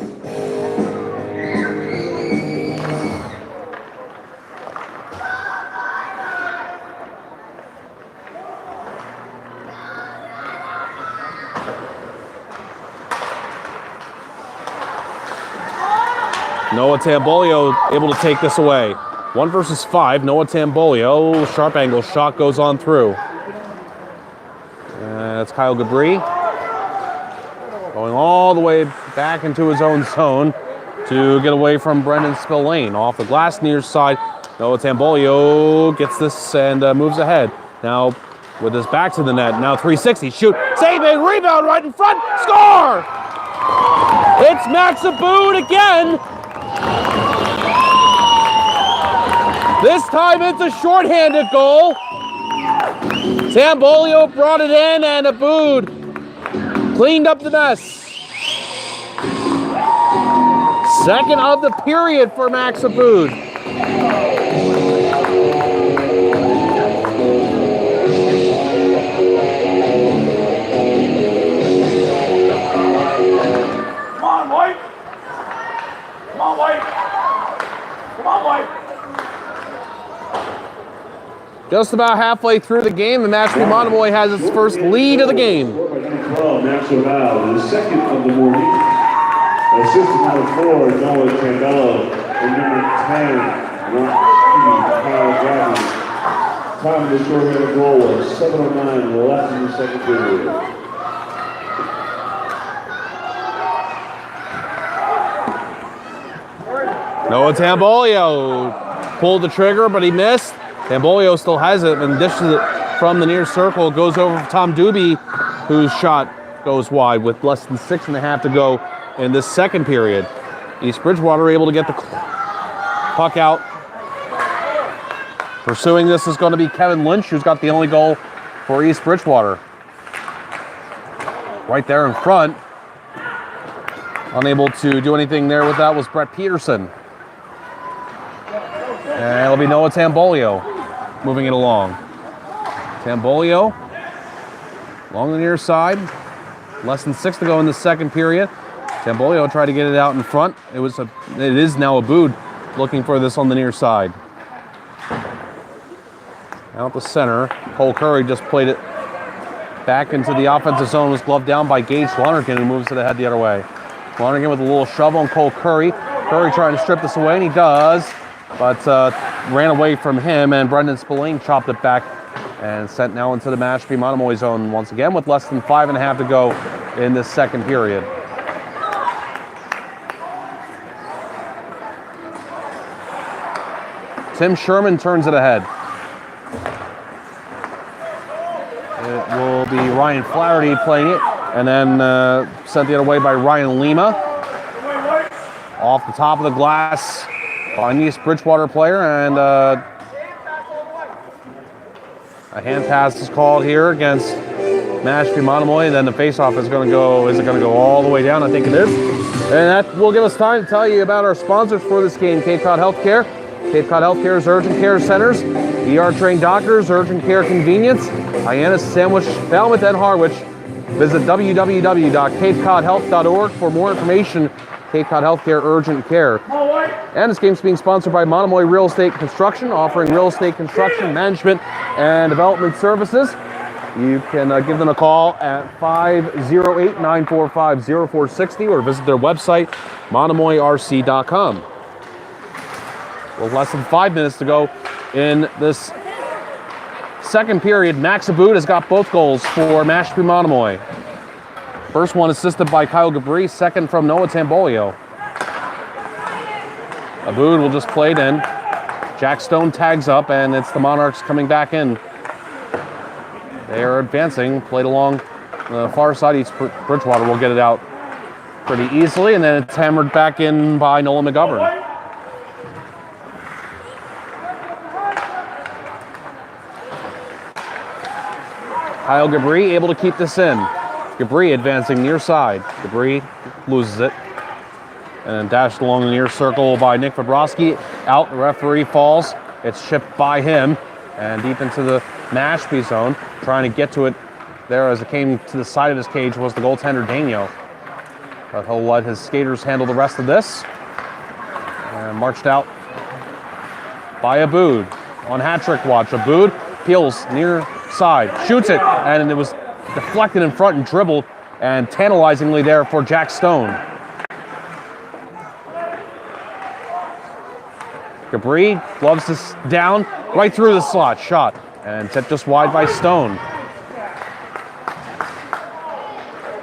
Noah Tambolio able to take this away. 1 versus 5. Noah Tambolio, sharp angle shot goes on through. That's Kyle Gabri going all the way back into his own zone to get away from Brendan Spillane. Off the glass near side, Noah Tambolio gets this and moves ahead. Now with his back to the net, now 360, shoot, save it, rebound right in front, score! It's Max Aboud again. This time it's a shorthanded goal. Tambolio brought it in and Aboud cleaned up the mess. Second of the period for Max Aboud. Come on, White! Come on, White! Come on, White! Just about halfway through the game, and Mashpee Monomoy has its first lead of the game. 12, National, the second of the morning. Assistant number 4, Noah Tambello, and number 10, Kyle Gabby. Time of the short-handed goal was 7:09 left in the second period. Noah Tambolio pulled the trigger, but he missed. Tambolio still has it and dishes it from the near circle. Goes over for Tom Doobie, whose shot goes wide with less than 6.5 to go in this second period. East Bridgewater able to get the puck out. Pursuing this is going to be Kevin Lynch, who's got the only goal for East Bridgewater. Right there in front. Unable to do anything there with that was Brett Peterson. And it'll be Noah Tambolio moving it along. Tambolio along the near side. Less than 6 to go in the second period. Tambolio tried to get it out in front. It is now Aboud looking for this on the near side. Out the center. Cole Curry just played it back into the offensive zone. Was gloved down by Gage Lonergan, who moves it ahead the other way. Lonergan with a little shove on Cole Curry. Curry trying to strip this away, and he does. But ran away from him, and Brendan Spillane chopped it back and sent now into the Mashpee Monomoy zone once again with less than 5.5 to go in this second period. Tim Sherman turns it ahead. It will be Ryan Flaherty playing it, and then sent the other way by Ryan Lima. Off the top of the glass by an East Bridgewater player, and a hand pass is called here against Mashpee Monomoy. And then the faceoff is going to go. Is it going to go all the way down? I think it is. And that will give us time to tell you about our sponsors for this game: Cape Cod Healthcare. Cape Cod Healthcare's urgent care centers, ER-trained doctors, urgent care convenience, Hyannis, Sandwich, Falmouth, and Harwich. Visit www.capecodhealth.org for more information. Cape Cod Healthcare Urgent Care. And this game is being sponsored by Monomoy Real Estate Construction, offering real estate construction, management, and development services. You can give them a call at 508-945-0460 or visit their website, monomoyrc.com. With less than 5 minutes to go in this second period, Max Aboud has got both goals for Mashpee Monomoy. First one assisted by Kyle Gabri, second from Noah Tambolio. Aboud will just play it in. Jack Stone tags up, and it's the Monarchs coming back in. They are advancing, played along the far side. East Bridgewater will get it out pretty easily, and then it's hammered back in by Nolan McGovern. Kyle Gabri able to keep this in. Gabri advancing near side. Gabri loses it. And then dashed along the near circle by Nick Fabrowski. Out, the referee falls. It's chipped by him. And deep into the Mashpee zone. Trying to get to it there as it came to the side of his cage was the goaltender Daniel. But he'll let his skaters handle the rest of this. And marched out by Aboud. On hat-trick watch, Aboud peels near side, shoots it, and it was deflected in front and dribbled, and tantalizingly there for Jack Stone. Gabri gloves this down, right through the slot, shot, and set just wide by Stone.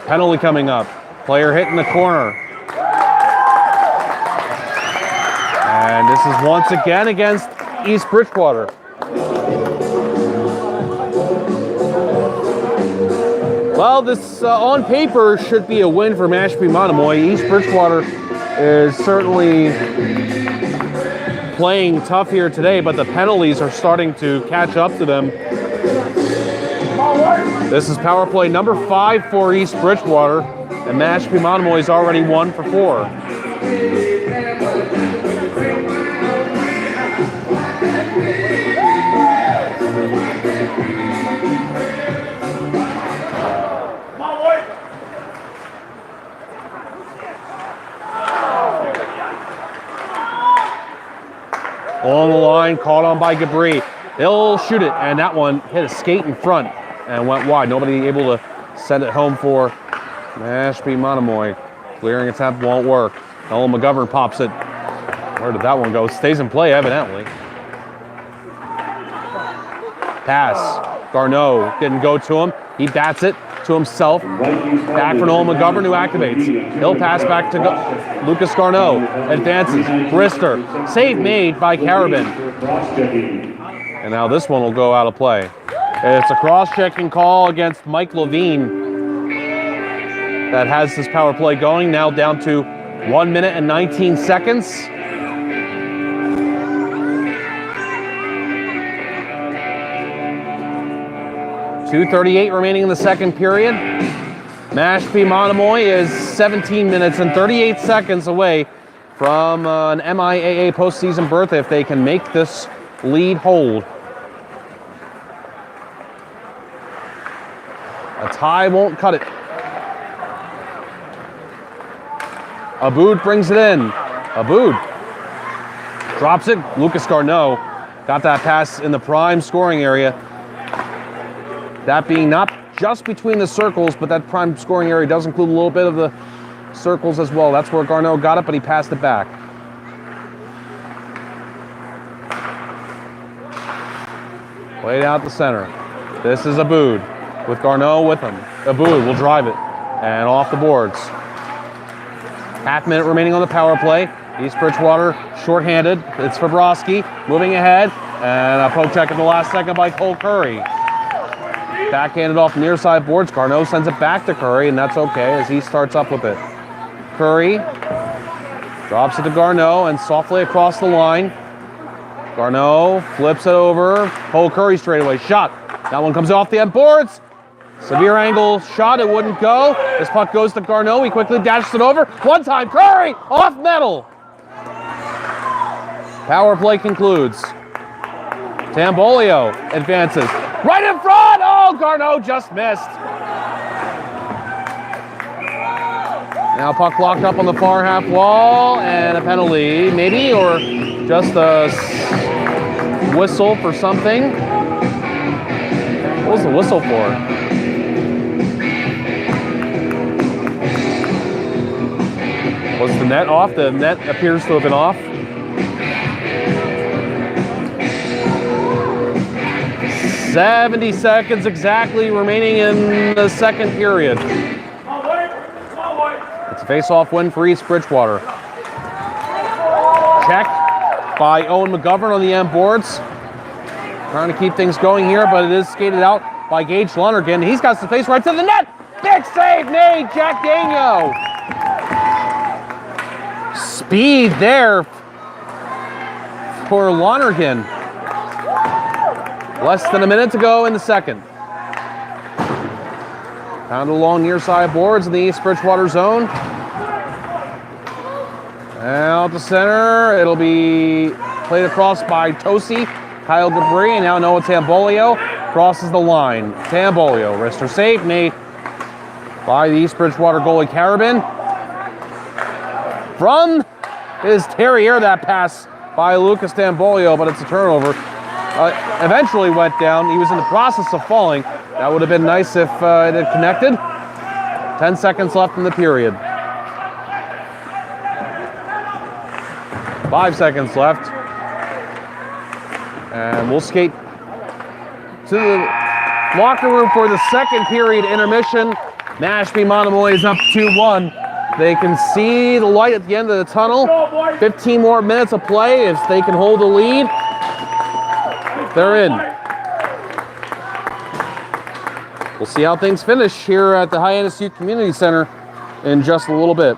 Penalty coming up, player hit in the corner. And this is once again against East Bridgewater. Well, this on paper should be a win for Mashpee Monomoy. East Bridgewater is certainly playing tough here today, but the penalties are starting to catch up to them. This is power play number 5 for East Bridgewater, and Mashpee Monomoy is already 1 for 4. On the line, caught on by Gabri. They'll shoot it, and that one hit a skate in front and went wide. Nobody able to send it home for Mashpee Monomoy. Clearing attempt won't work. Nolan McGovern pops it. Where did that one go? Stays in play, evidently. Pass. Garneau didn't go to him. He bats it to himself. Back for Nolan McGovern, who activates. He'll pass back to Lucas Garneau. Advances. Brister. Save made by Carabin. And now this one will go out of play. It's a cross-checking call against Mike Levine that has this power play going. Now down to 1 minute and 19 seconds. .238 remaining in the second period. Mashpee Monomoy is 17 minutes and 38 seconds away from an MIAA postseason berth if they can make this lead hold. A tie won't cut it. Aboud brings it in. Aboud drops it. Lucas Garneau got that pass in the prime scoring area. That being not just between the circles, but that prime scoring area does include a little bit of the circles as well. That's where Garneau got it, but he passed it back. Played out the center. This is Aboud with Garneau with him. Aboud will drive it and off the boards. Half minute remaining on the power play. East Bridgewater shorthanded. It's Fabrowski moving ahead, and a poke check at the last second by Cole Curry. Backhanded off near side boards. Garneau sends it back to Curry, and that's okay as he starts up with it. Curry Drops it to Garneau and softly across the line. Garneau flips it over. Cole Curry straightaway shot. That one comes off the end boards. Severe angle shot, it wouldn't go. This puck goes to Garneau. He quickly dashes it over. One time, Curry off metal. Power play concludes. Tambolio advances. Right in front! Oh, Garneau just missed. Now puck locked up on the far half wall, and a penalty, maybe, or just a whistle for something. What was the whistle for? Was the net off? The net appears to have been off. "70 seconds exactly remaining in the second period." It's a face-off win for East Bridgewater. Check by Owen McGovern on the end boards. Trying to keep things going here, but it is skated out by Gage Lonergan. He's got some face right to the net. Big save made, Jack Daniel. Speed there for Lonergan. Less than a minute to go in the second. Pounded along near side boards in the East Bridgewater zone. Out to center. It'll be played across by Tosi, Kyle Gabri, and now Noah Tambolio crosses the line. Tambolio, wrister save made by the East Bridgewater goalie Carabin. From his derriere, that pass by Lucas Tambolio, but it's a turnover. Eventually went down. He was in the process of falling. That would have been nice if it had connected. 10 seconds left in the period. 5 seconds left. And we'll skate to the locker room for the second period intermission. Mashpee Monomoy is up 2-1. They can see the light at the end of the tunnel. 15 more minutes of play if they can hold the lead. They're in. We'll see how things finish here at the Hyannis Youth Community Center in just a little bit.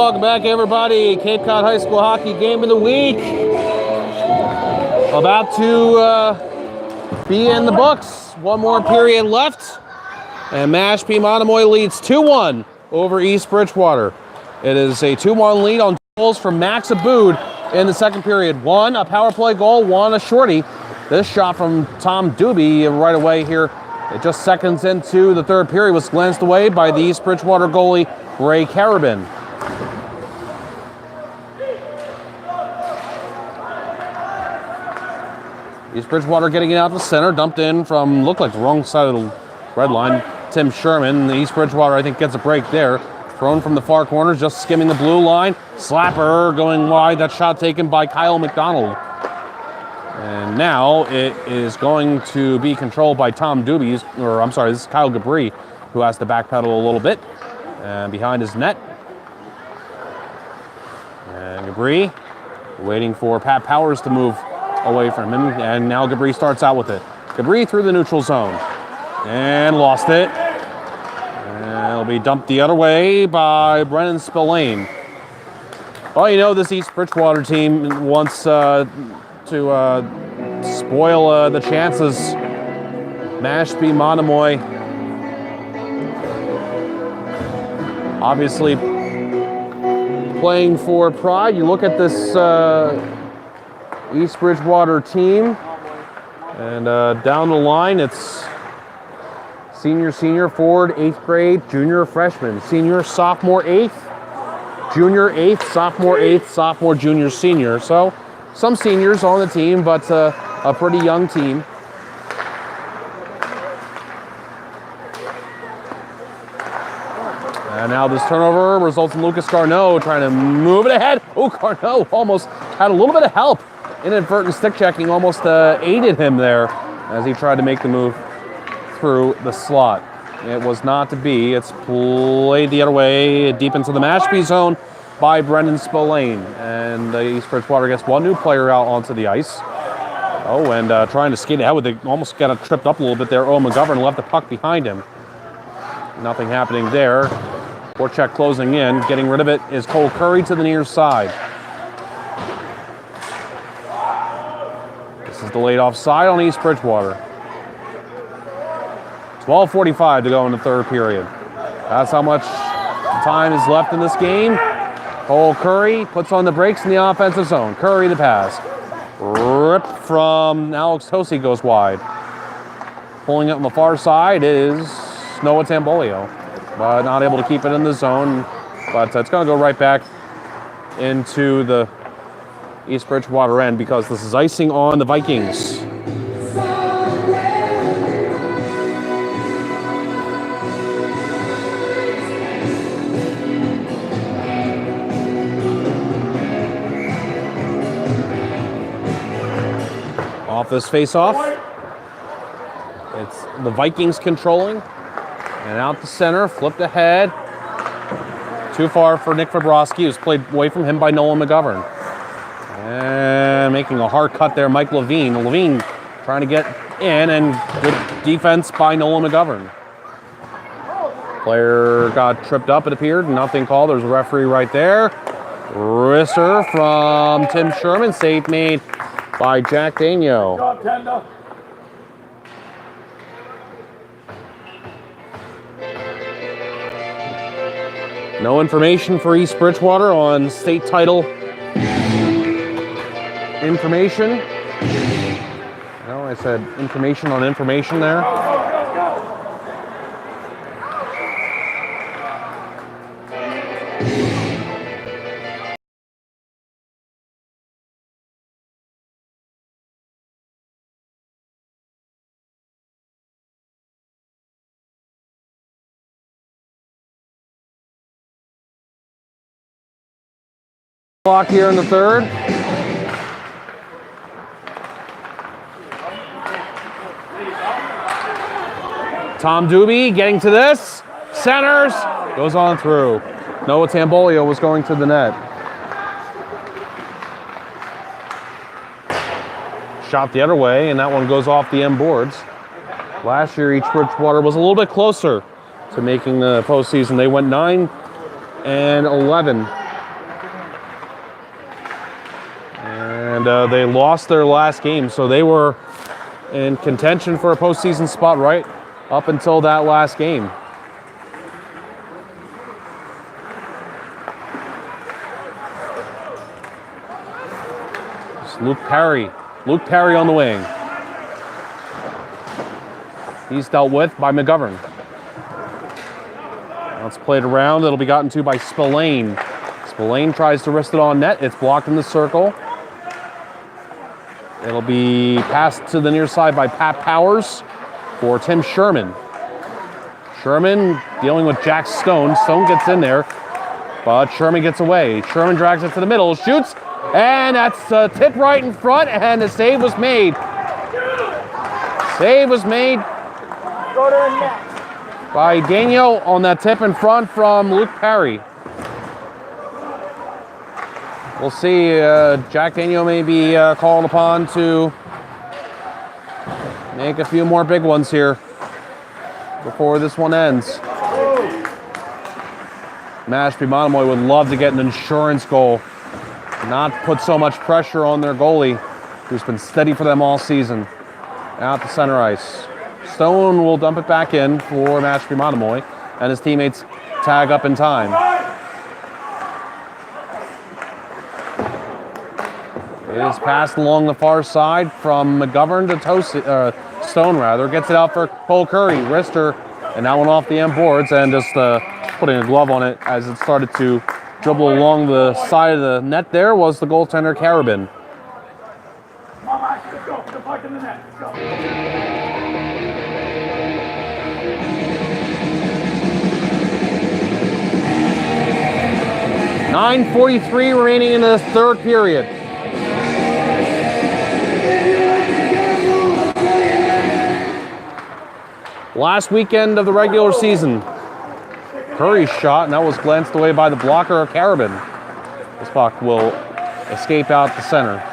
Welcome back, everybody. Cape Cod High School Hockey Game of the Week. About to be in the books. One more period left. And Mashpee Monomoy leads 2-1 over East Bridgewater. It is a 2-1 lead on goals from Max Abood in the second period. One a power play goal, one a shorty. This shot from Tom Doobie right away here. Just seconds into the third period was glanced away by the East Bridgewater goalie, Ray Carabin. East Bridgewater getting it out to center, dumped in from, looked like the wrong side of the red line. Tim Sherman, the East Bridgewater, I think, gets a break there. Thrown from the far corner, just skimming the blue line. Slapper going wide, that shot taken by Kyle McDonald. And now it is going to be controlled by Tom Doobie, or I'm sorry, this is Kyle Gabri, who has to backpedal a little bit. And behind his net. And Gabri waiting for Pat Powers to move away from him, and now Gabri starts out with it. Gabri through the neutral zone, and lost it. And it'll be dumped the other way by Brennan Spillane. Well, you know, this East Bridgewater team wants to spoil the chances. Mashpee Monomoy obviously playing for pride. You look at this East Bridgewater team, and down the line it's senior, forward, 8th grade, junior, freshman, senior, sophomore, 8th, junior, 8th, sophomore, 8th, sophomore, junior, senior. So some seniors on the team, but a pretty young team. And now this turnover results in Lucas Garneau trying to move it ahead. Oh, Garneau almost had a little bit of help. Inadvertent stick checking almost aided him there as he tried to make the move through the slot. It was not to be. It's played the other way, deep into the Mashpee zone by Brendan Spillane. And East Bridgewater gets one new player out onto the ice. Oh, and trying to skate ahead with it, almost got tripped up a little bit there. Owen McGovern left the puck behind him. Nothing happening there. Forecheck closing in. Getting rid of it is Cole Curry to the near side. This is delayed offside on East Bridgewater. 12:45 to go in the third period. That's how much time is left in this game. Cole Curry puts on the brakes in the offensive zone. Curry the pass. Rip from Alex Tosi goes wide. Pulling it on the far side is Noah Tambolio, but not able to keep it in the zone. But it's going to go right back into the East Bridgewater end because this is icing on the Vikings. Off this face-off. It's the Vikings controlling. And out the center, flipped ahead. Too far for Nick Fabrowski, who's played away from him by Nolan McGovern. And making a hard cut there, Mike Levine. Levine trying to get in, and good defense by Nolan McGovern. Player got tripped up, it appeared. Nothing called. There's a referee right there. Wrister from Tim Sherman. Save made by Jack Daigneault. No information for East Bridgewater on state title information. No, I said information on information there. Clock here in the third. Tom Doobie getting to this. Centers. Goes on through. Noah Tambolio was going to the net. Shot the other way, and that one goes off the end boards. Last year, East Bridgewater was a little bit closer to making the postseason. They went 9-11 And they lost their last game, so they were in contention for a postseason spot right up until that last game. It's Luke Perry on the wing. He's dealt with by McGovern. Now it's played around. It'll be gotten to by Spillane. Spillane tries to wrist it on net. It's blocked in the circle. It'll be passed to the near side by Pat Powers for Tim Sherman. Sherman dealing with Jack Stone. Stone gets in there, but Sherman gets away. Sherman drags it to the middle, shoots, and that's a tip right in front, and the save was made. Save was made by Daniel on that tip in front from Luke Perry. We'll see. Jack Daniel may be called upon to make a few more big ones here before this one ends. Mashpee Monomoy would love to get an insurance goal, not put so much pressure on their goalie, who's been steady for them all season. Out to center ice. Stone will dump it back in for Mashpee Monomoy, and his teammates tag up in time. It is passed along the far side from McGovern to Stone, rather. Gets it out for Cole Curry. Wrister, and that one off the end boards, and just putting a glove on it as it started to dribble along the side of the net there was the goaltender, Carabin. 9:43 remaining in the third period. Last weekend of the regular season. Curry's shot, and that was glanced away by the blocker of Carabin. This puck will escape out the center.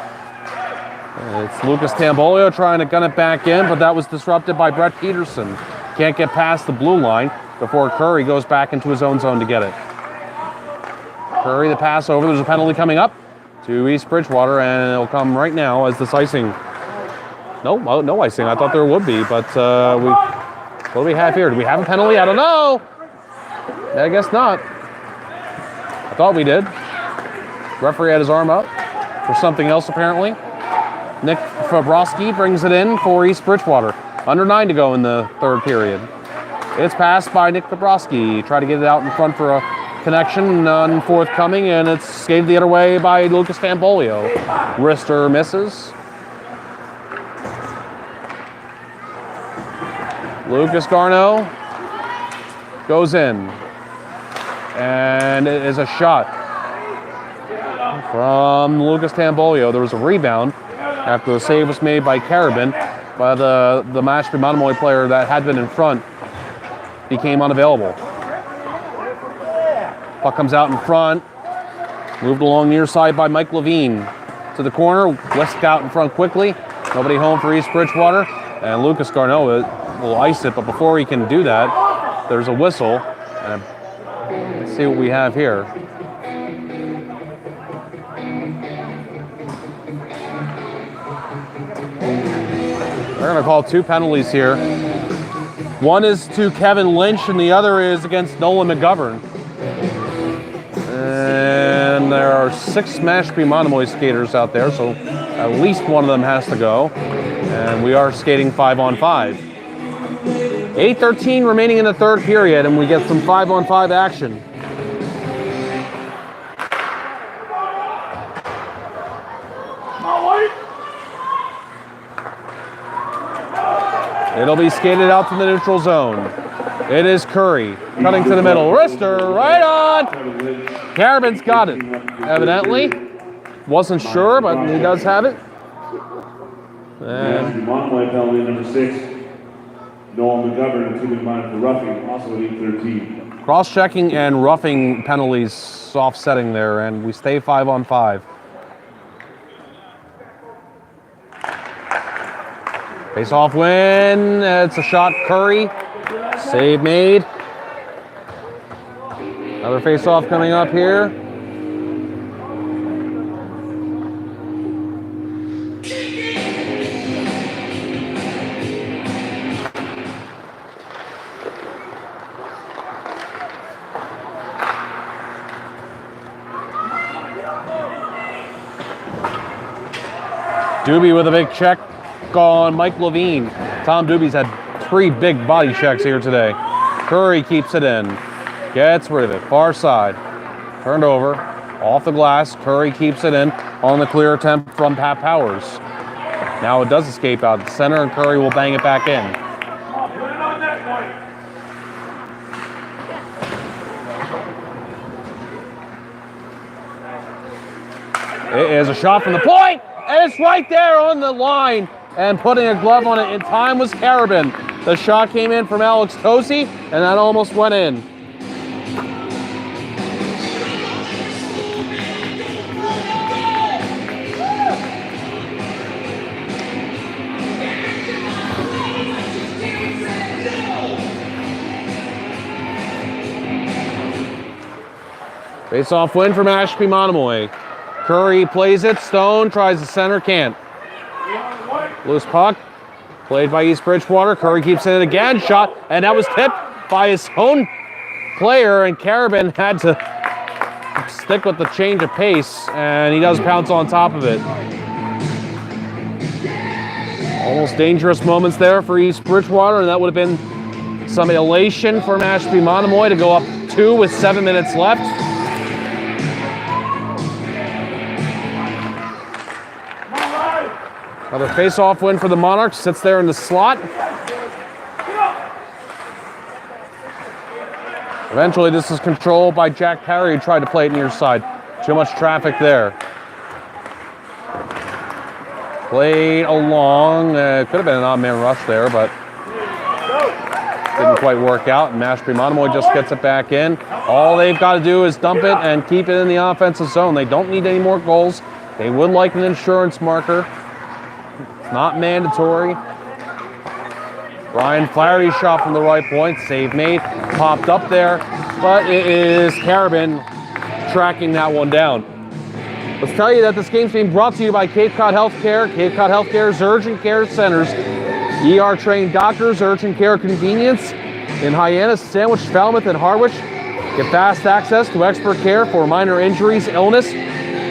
It's Lucas Tambolio trying to gun it back in, but that was disrupted by Brett Peterson. Can't get past the blue line before Curry goes back into his own zone to get it. Curry, the pass over. There's a penalty coming up to East Bridgewater, and it'll come right now as this icing. No icing. I thought there would be, but what do we have here? Do we have a penalty? I don't know. I guess not. I thought we did. Referee had his arm up for something else, apparently. Nick Fabrowski brings it in for East Bridgewater. Under 9 to go in the third period. It's passed by Nick Fabrowski. Try to get it out in front for a connection, none forthcoming, and it's skated the other way by Lucas Tambolio. Wrister misses. Lucas Garneau goes in, and it is a shot from Lucas Tambolio. There was a rebound after the save was made by Carabin, but the Mashpee Monomoy player that had been in front became unavailable. Puck comes out in front, moved along near side by Mike Levine. To the corner, whisked out in front quickly. Nobody home for East Bridgewater, and Lucas Garneau will ice it, but before he can do that, there's a whistle. And let's see what we have here. They're going to call two penalties here. One is to Kevin Lynch, and the other is against Nolan McGovern. And there are 6 Mashpee Monomoy skaters out there, so at least one of them has to go. And we are skating 5-on-5. 8:13 remaining in the third period, and we get some 5-on-5 action. It'll be skated out to the neutral zone. It is Curry cutting to the middle. Wrister right on. Carabin's got it, evidently. Wasn't sure, but he does have it. And Monomoy penalty number 6. Nolan McGovern, 2 minus for roughing, also at 8:13. Cross-checking and roughing penalties offsetting there, and we stay 5-on-5. Face-off win. It's a shot, Curry. Save made. Another face-off coming up here. Doobie with a big check on Mike Levine. Tom Doobie's had 3 big body checks here today. Curry keeps it in. Gets rid of it. Far side. Turned over. Off the glass. Curry keeps it in on the clear attempt from Pat Powers. Now it does escape out the center, and Curry will bang it back in. It is a shot from the point, and it's right there on the line. And putting a glove on it in time was Carabin. The shot came in from Alex Tosi, and that almost went in. Face-off win for Mashpee Monomoy. Curry plays it. Stone tries the center, can't. Loose puck. Played by East Bridgewater. Curry keeps it in again. Shot, and that was tipped by his own player, and Carabin had to stick with the change of pace, and he does pounce on top of it. Almost dangerous moments there for East Bridgewater, and that would have been some elation for Mashpee Monomoy to go up 2 with 7 minutes left. Another face-off win for the Monarchs. Sits there in the slot. Eventually, this is controlled by Jack Parry, who tried to play it near side. Too much traffic there. Played along. Could have been an odd man rush there, but didn't quite work out. And Mashpee Monomoy just gets it back in. All they've got to do is dump it and keep it in the offensive zone. They don't need any more goals. They would like an insurance marker. Not mandatory. Brian Flaherty shot from the right point. Save made. Popped up there. But it is Carabin tracking that one down. Let's tell you that this game's being brought to you by Cape Cod Healthcare. Cape Cod Healthcare's urgent care centers. ER-trained doctors, urgent care convenience in Hyannis, Sandwich, Falmouth, and Harwich. Get fast access to expert care for minor injuries, illness,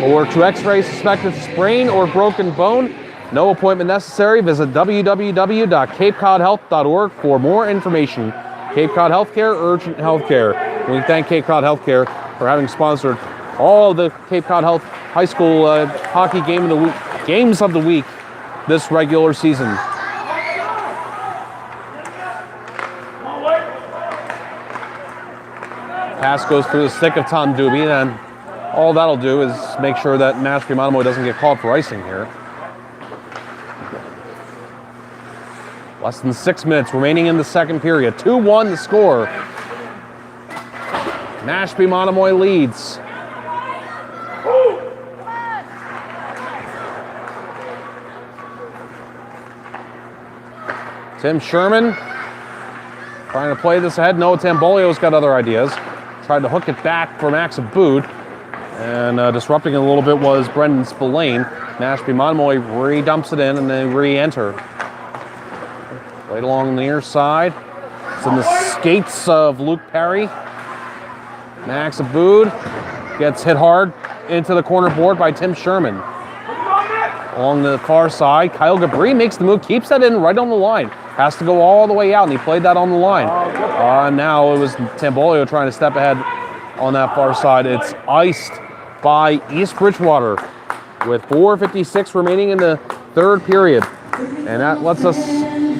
or to x-ray suspected sprain or broken bone. No appointment necessary. Visit www.capecodhealth.org for more information. Cape Cod Healthcare, urgent healthcare. We thank Cape Cod Healthcare for having sponsored all the Cape Cod Health High School hockey games of the week this regular season. Pass goes through the stick of Tom Doobie, and all that'll do is make sure that Mashpee Monomoy doesn't get called for icing here. Less than 6 minutes remaining in the second period. 2-1 the score. Mashpee Monomoy leads. Tim Sherman trying to play this ahead. Noah Tambolio's got other ideas. Tried to hook it back for Max Abood. And disrupting it a little bit was Brendan Spillane. Mashpee Monomoy re-dumps it in and they re-enter. Played along the near side. It's in the skates of Luke Perry. Max Abood gets hit hard into the corner board by Tim Sherman. Along the far side, Kyle Gabri makes the move, keeps that in right on the line. Has to go all the way out, and he played that on the line. Now it was Tambolio trying to step ahead on that far side. It's iced by East Bridgewater with 4:56 remaining in the third period. And that lets us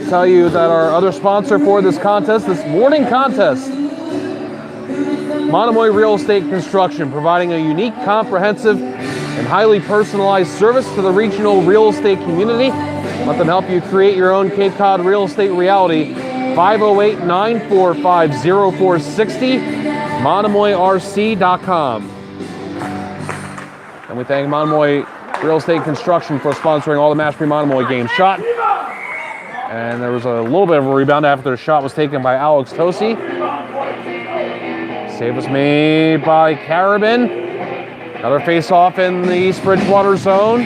tell you that our other sponsor for this contest, this morning contest, Monomoy Real Estate Construction, providing a unique, comprehensive, and highly personalized service to the regional real estate community. Let them help you create your own Cape Cod real estate reality. 508-945-0460, monomoyrc.com. And we thank Monomoy Real Estate Construction for sponsoring all the Mashpee Monomoy games. Shot. And there was a little bit of a rebound after the shot was taken by Alex Tosi. Save was made by Carabin. Another face-off in the East Bridgewater zone.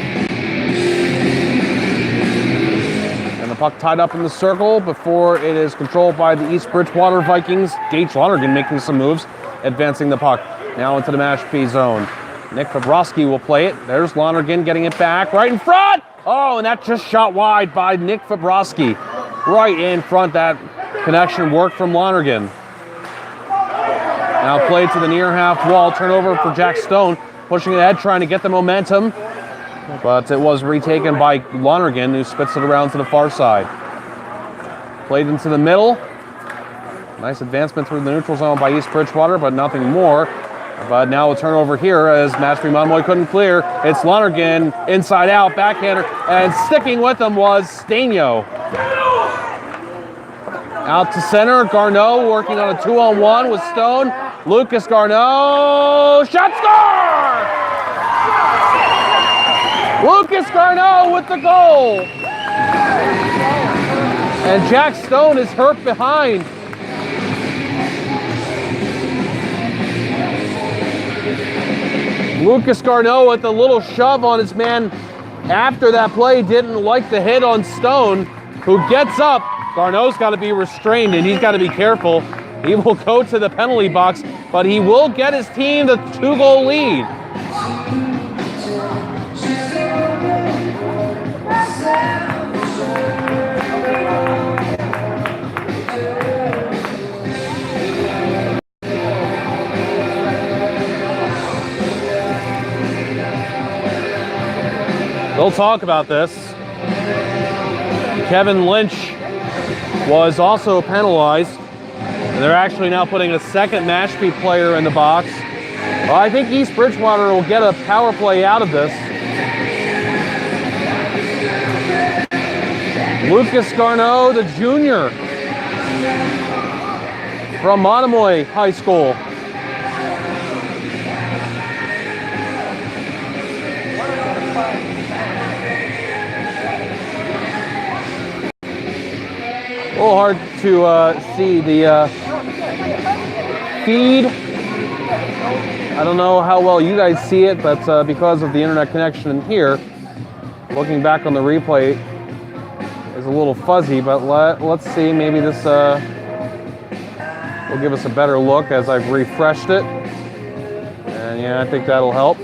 And the puck tied up in the circle before it is controlled by the East Bridgewater Vikings. Gage Lonergan making some moves, advancing the puck now into the Mashpee zone. Nick Fabrowski will play it. There's Lonergan getting it back right in front. Oh, and that just shot wide by Nick Fabrowski. Right in front. That connection worked from Lonergan. Now played to the near half wall. Turnover for Jack Stone. Pushing ahead, trying to get the momentum. But it was retaken by Lonergan, who spits it around to the far side. Played into the middle. Nice advancement through the neutral zone by East Bridgewater, but nothing more. But now a turnover here as Mashpee Monomoy couldn't clear. It's Lonergan, inside out, backhander, and sticking with him was Stainio. Out to center, Garneau working on a 2-on-1 with Stone. Lucas Garneau, shot score! Lucas Garneau with the goal. And Jack Stone is hurt behind. Lucas Garneau with a little shove on his man after that play didn't like the hit on Stone, who gets up. Garneau's got to be restrained and he's got to be careful. He will go to the penalty box, but he will get his team the 2-goal lead. We'll talk about this. Kevin Lynch was also penalized. And they're actually now putting a second Mashpee player in the box. Well, I think East Bridgewater will get a power play out of this. Lucas Garneau, the junior from Monomoy High School. A little hard to see the feed. I don't know how well you guys see it, but because of the internet connection in here, looking back on the replay is a little fuzzy, but let's see, maybe this will give us a better look as I've refreshed it. And yeah, I think that'll help.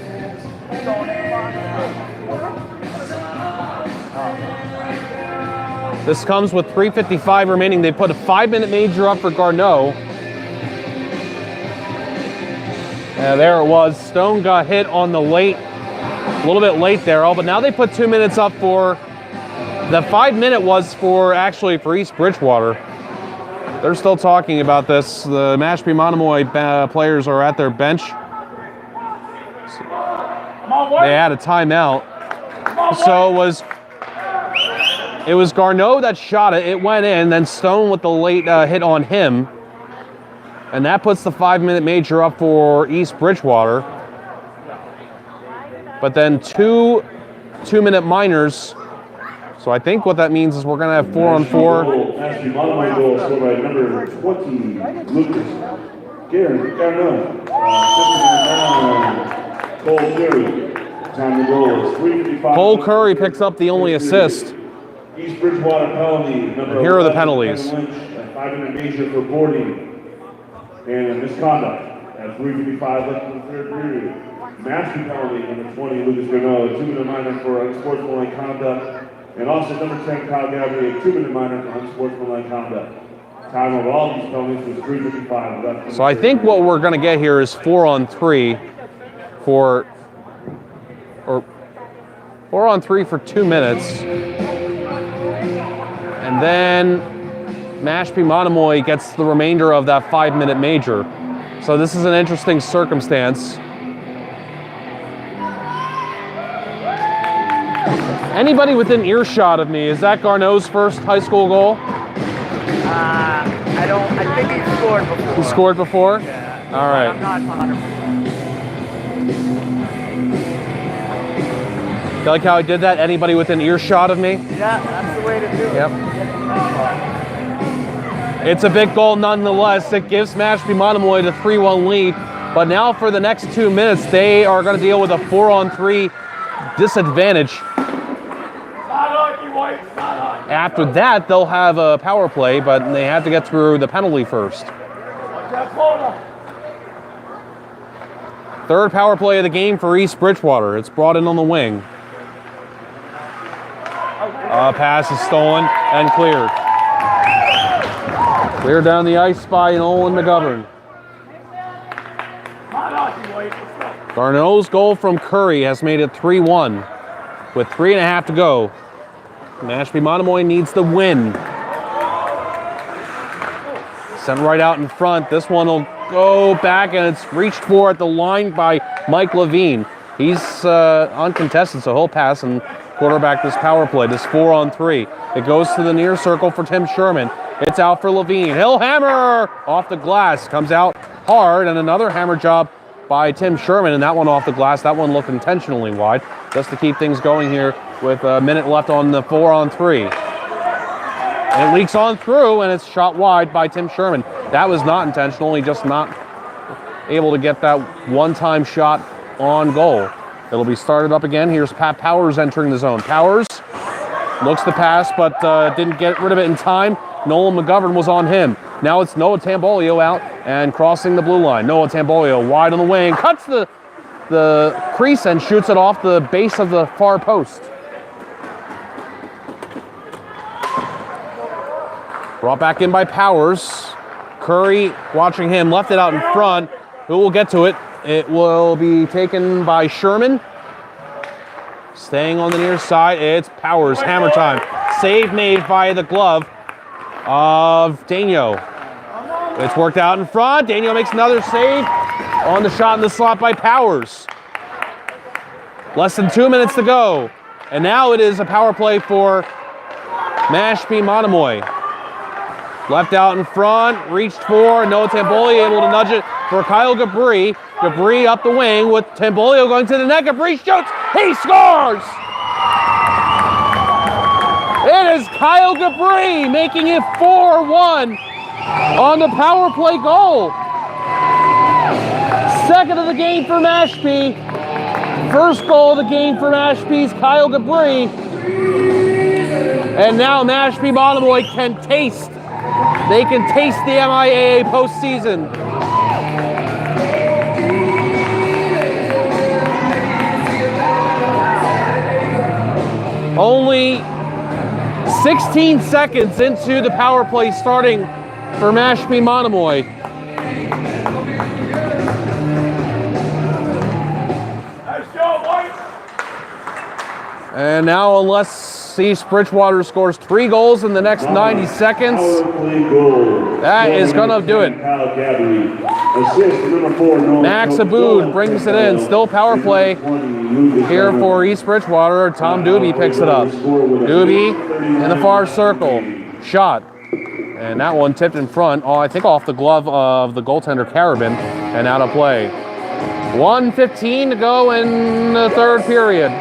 This comes with 3:55 remaining. They put a 5-minute major up for Garneau. There it was. Stone got hit on the late, a little bit late there. But now they put 2 minutes up for, the 5-minute was for East Bridgewater. They're still talking about this. The Mashpee Monomoy players are at their bench. They had a timeout. So it was Garneau that shot it. It went in, then Stone with the late hit on him. And that puts the 5-minute major up for East Bridgewater. But then two 2-minute minors. So I think what that means is we're going to have 4-on-4. Mashpee Monomoy goal scored by number 20, Lucas Garneau. Cole Curry. Time the goal is 3:55. Cole Curry picks up the only assist. East Bridgewater penalty. Number Here are the 11, penalties. Kevin Lynch, a 5-minute major for boarding and misconduct at 3:55 left in the third period. Mashpee penalty, number 20, Lucas Garneau, a 2-minute minor for unsportsmanlike conduct. And also number 10, Kyle Gabry, a 2-minute minor for unsportsmanlike conduct. Time of all these penalties was 3:55 left. So I think what we're going to get here is 4-on-3 for 4-on-3 for 2 minutes. And then Mashpee Monomoy gets the remainder of that 5-minute major. So this is an interesting circumstance. Anybody within earshot of me, is that Garneau's first high school goal? I think he scored before. He scored before? Yeah. All right. I'm not 100%. You like how I did that? Anybody within earshot of me? Yeah, that's the way to do it. Yep. It's a big goal nonetheless. It gives Mashpee Monomoy the 3-1 lead. But now for the next 2 minutes, they are going to deal with a 4-on-3 disadvantage. After that, they'll have a power play, but they have to get through the penalty first. Third power play of the game for East Bridgewater. It's brought in on the wing. Pass is stolen and cleared. Cleared down the ice by Nolan McGovern. Garneau's goal from Curry has made it 3-1 with 3.5 to go. Mashpee Monomoy needs the win. Sent right out in front. This one will go back, and it's reached for at the line by Mike Levine. He's uncontested, so he'll pass and quarterback this power play. This 4-on-3. It goes to the near circle for Tim Sherman. It's out for Levine. He'll hammer off the glass. Comes out hard, and another hammer job by Tim Sherman, and that one off the glass. That one looked intentionally wide, just to keep things going here with a minute left on the 4-on-3. And it leaks on through, and it's shot wide by Tim Sherman. That was not intentional. He just not able to get that one-time shot on goal. It'll be started up again. Here's Pat Powers entering the zone. Powers looks to pass, but didn't get rid of it in time. Nolan McGovern was on him. Now it's Noah Tambolio out and crossing the blue line. Noah Tambolio wide on the wing, cuts the crease and shoots it off the base of the far post. Brought back in by Powers. Curry watching him, left it out in front. Who will get to it? It will be taken by Sherman. Staying on the near side, it's Powers. Hammer time. Save made by the glove of Daigneault. It's worked out in front. Daigneault makes another save on the shot in the slot by Powers. Less than 2 minutes to go. And now it is a power play for Mashpee Monomoy. Left out in front, reached for Noah Tambolio, able to nudge it for Kyle Gabri. Gabri up the wing with Tambolio going to the net. Gabri shoots, he scores! It is Kyle Gabri making it 4-1 on the power play goal. Second of the game for Mashpee. First goal of the game for Mashpee's Kyle Gabri. And now Mashpee Monomoy can taste. They can taste the MIAA postseason. Only 16 seconds into the power play starting for Mashpee Monomoy. And now, unless East Bridgewater scores 3 goals in the next 90 seconds, that is going to do it. Max Aboud brings it in. Still power play here for East Bridgewater. Tom Doobie picks it up. Doobie in the far circle. Shot. And that one tipped in front. I think off the glove of the goaltender Carabin and out of play. 1:15 to go in the third period.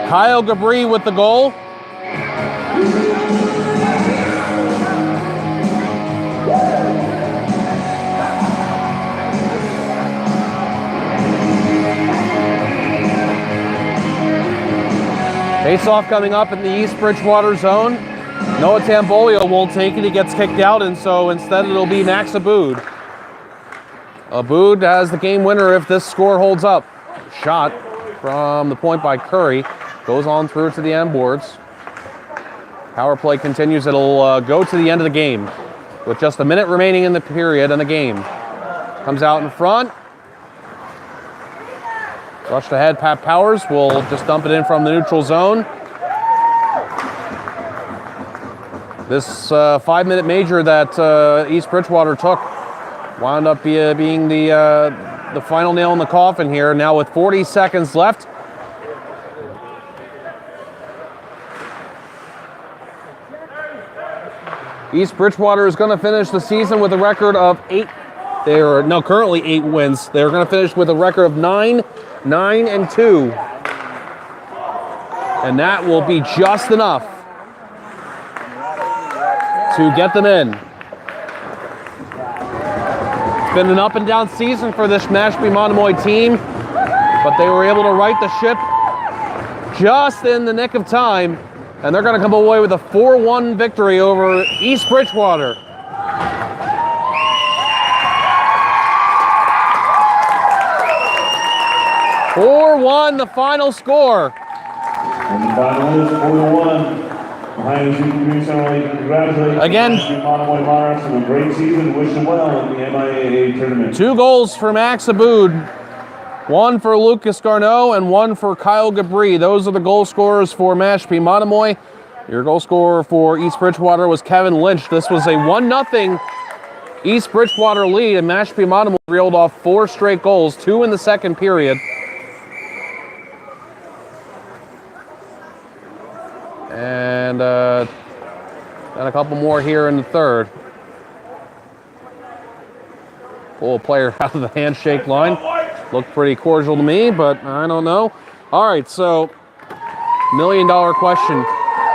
Kyle Gabri with the goal. Face-off coming up in the East Bridgewater zone. Noah Tambolio won't take it. He gets kicked out, and so instead it'll be Max Aboud. Aboud has the game winner if this score holds up. Shot from the point by Curry. Goes on through to the end boards. Power play continues. It'll go to the end of the game with just a minute remaining in the period and the game. Comes out in front. Rushed ahead, Pat Powers will just dump it in from the neutral zone. This 5-minute major that East Bridgewater took wound up being the final nail in the coffin here. Now with 40 seconds left. East Bridgewater is going to finish the season with a record of 8. Currently 8 wins. They're going to finish with a record of 9-2. And that will be just enough to get them in. It's been an up and down season for this Mashpee Monomoy team, but they were able to right the ship just in the nick of time. And they're going to come away with a 4-1 victory over East Bridgewater. 4-1, the final score. And the final is 4-1. Hyannis Youth Community Center, we congratulate Again, Monomoy Mars on a great season. Wish them well in the MIAA tournament. 2 goals for Max Aboud, 1 for Lucas Garneau, and 1 for Kyle Gabri. Those are the goal scorers for Mashpee. Monomoy, your goal scorer for East Bridgewater was Kevin Lynch. This was a 1-0 East Bridgewater lead, and Mashpee Monomoy reeled off 4 straight goals, 2 in the second period. And a couple more here in the third. Pull a player out of the handshake line. Looked pretty cordial to me, but I don't know. All right, so $1 million question.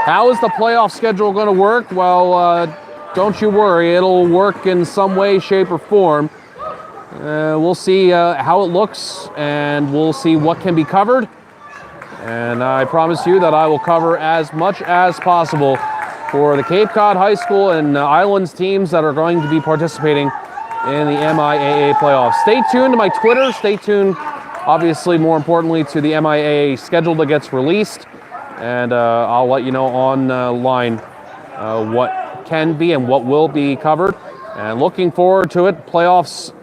How is the playoff schedule going to work? Well, don't you worry. It'll work in some way, shape, or form. We'll see how it looks, and we'll see what can be covered. And I promise you that I will cover as much as possible for the Cape Cod High School and Islands teams that are going to be participating in the MIAA playoffs. Stay tuned to my Twitter. Stay tuned, obviously, more importantly, to the MIAA schedule that gets released. And I'll let you know online what can be and what will be covered. And looking forward to it. Playoffs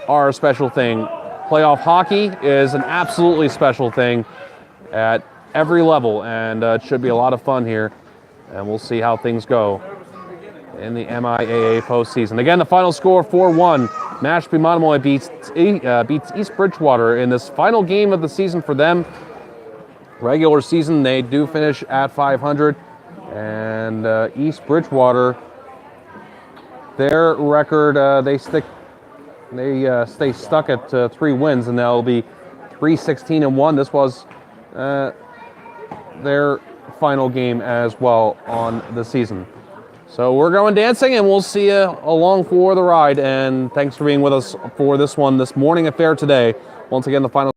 are a special thing. Playoff hockey is an absolutely special thing at every level, and it should be a lot of fun here, and we'll see how things go in the MIAA postseason. Again, the final score 4-1. Mashpee Monomoy beats East Bridgewater in this final game of the season for them. Regular season, they do finish at 500, and East Bridgewater, their record, they stay stuck at 3 wins, and they'll be 3-16-1. This was their final game as well on the season. So we're going dancing, and we'll see you along for the ride. And thanks for being with us for this one, this morning affair today. Once again, the final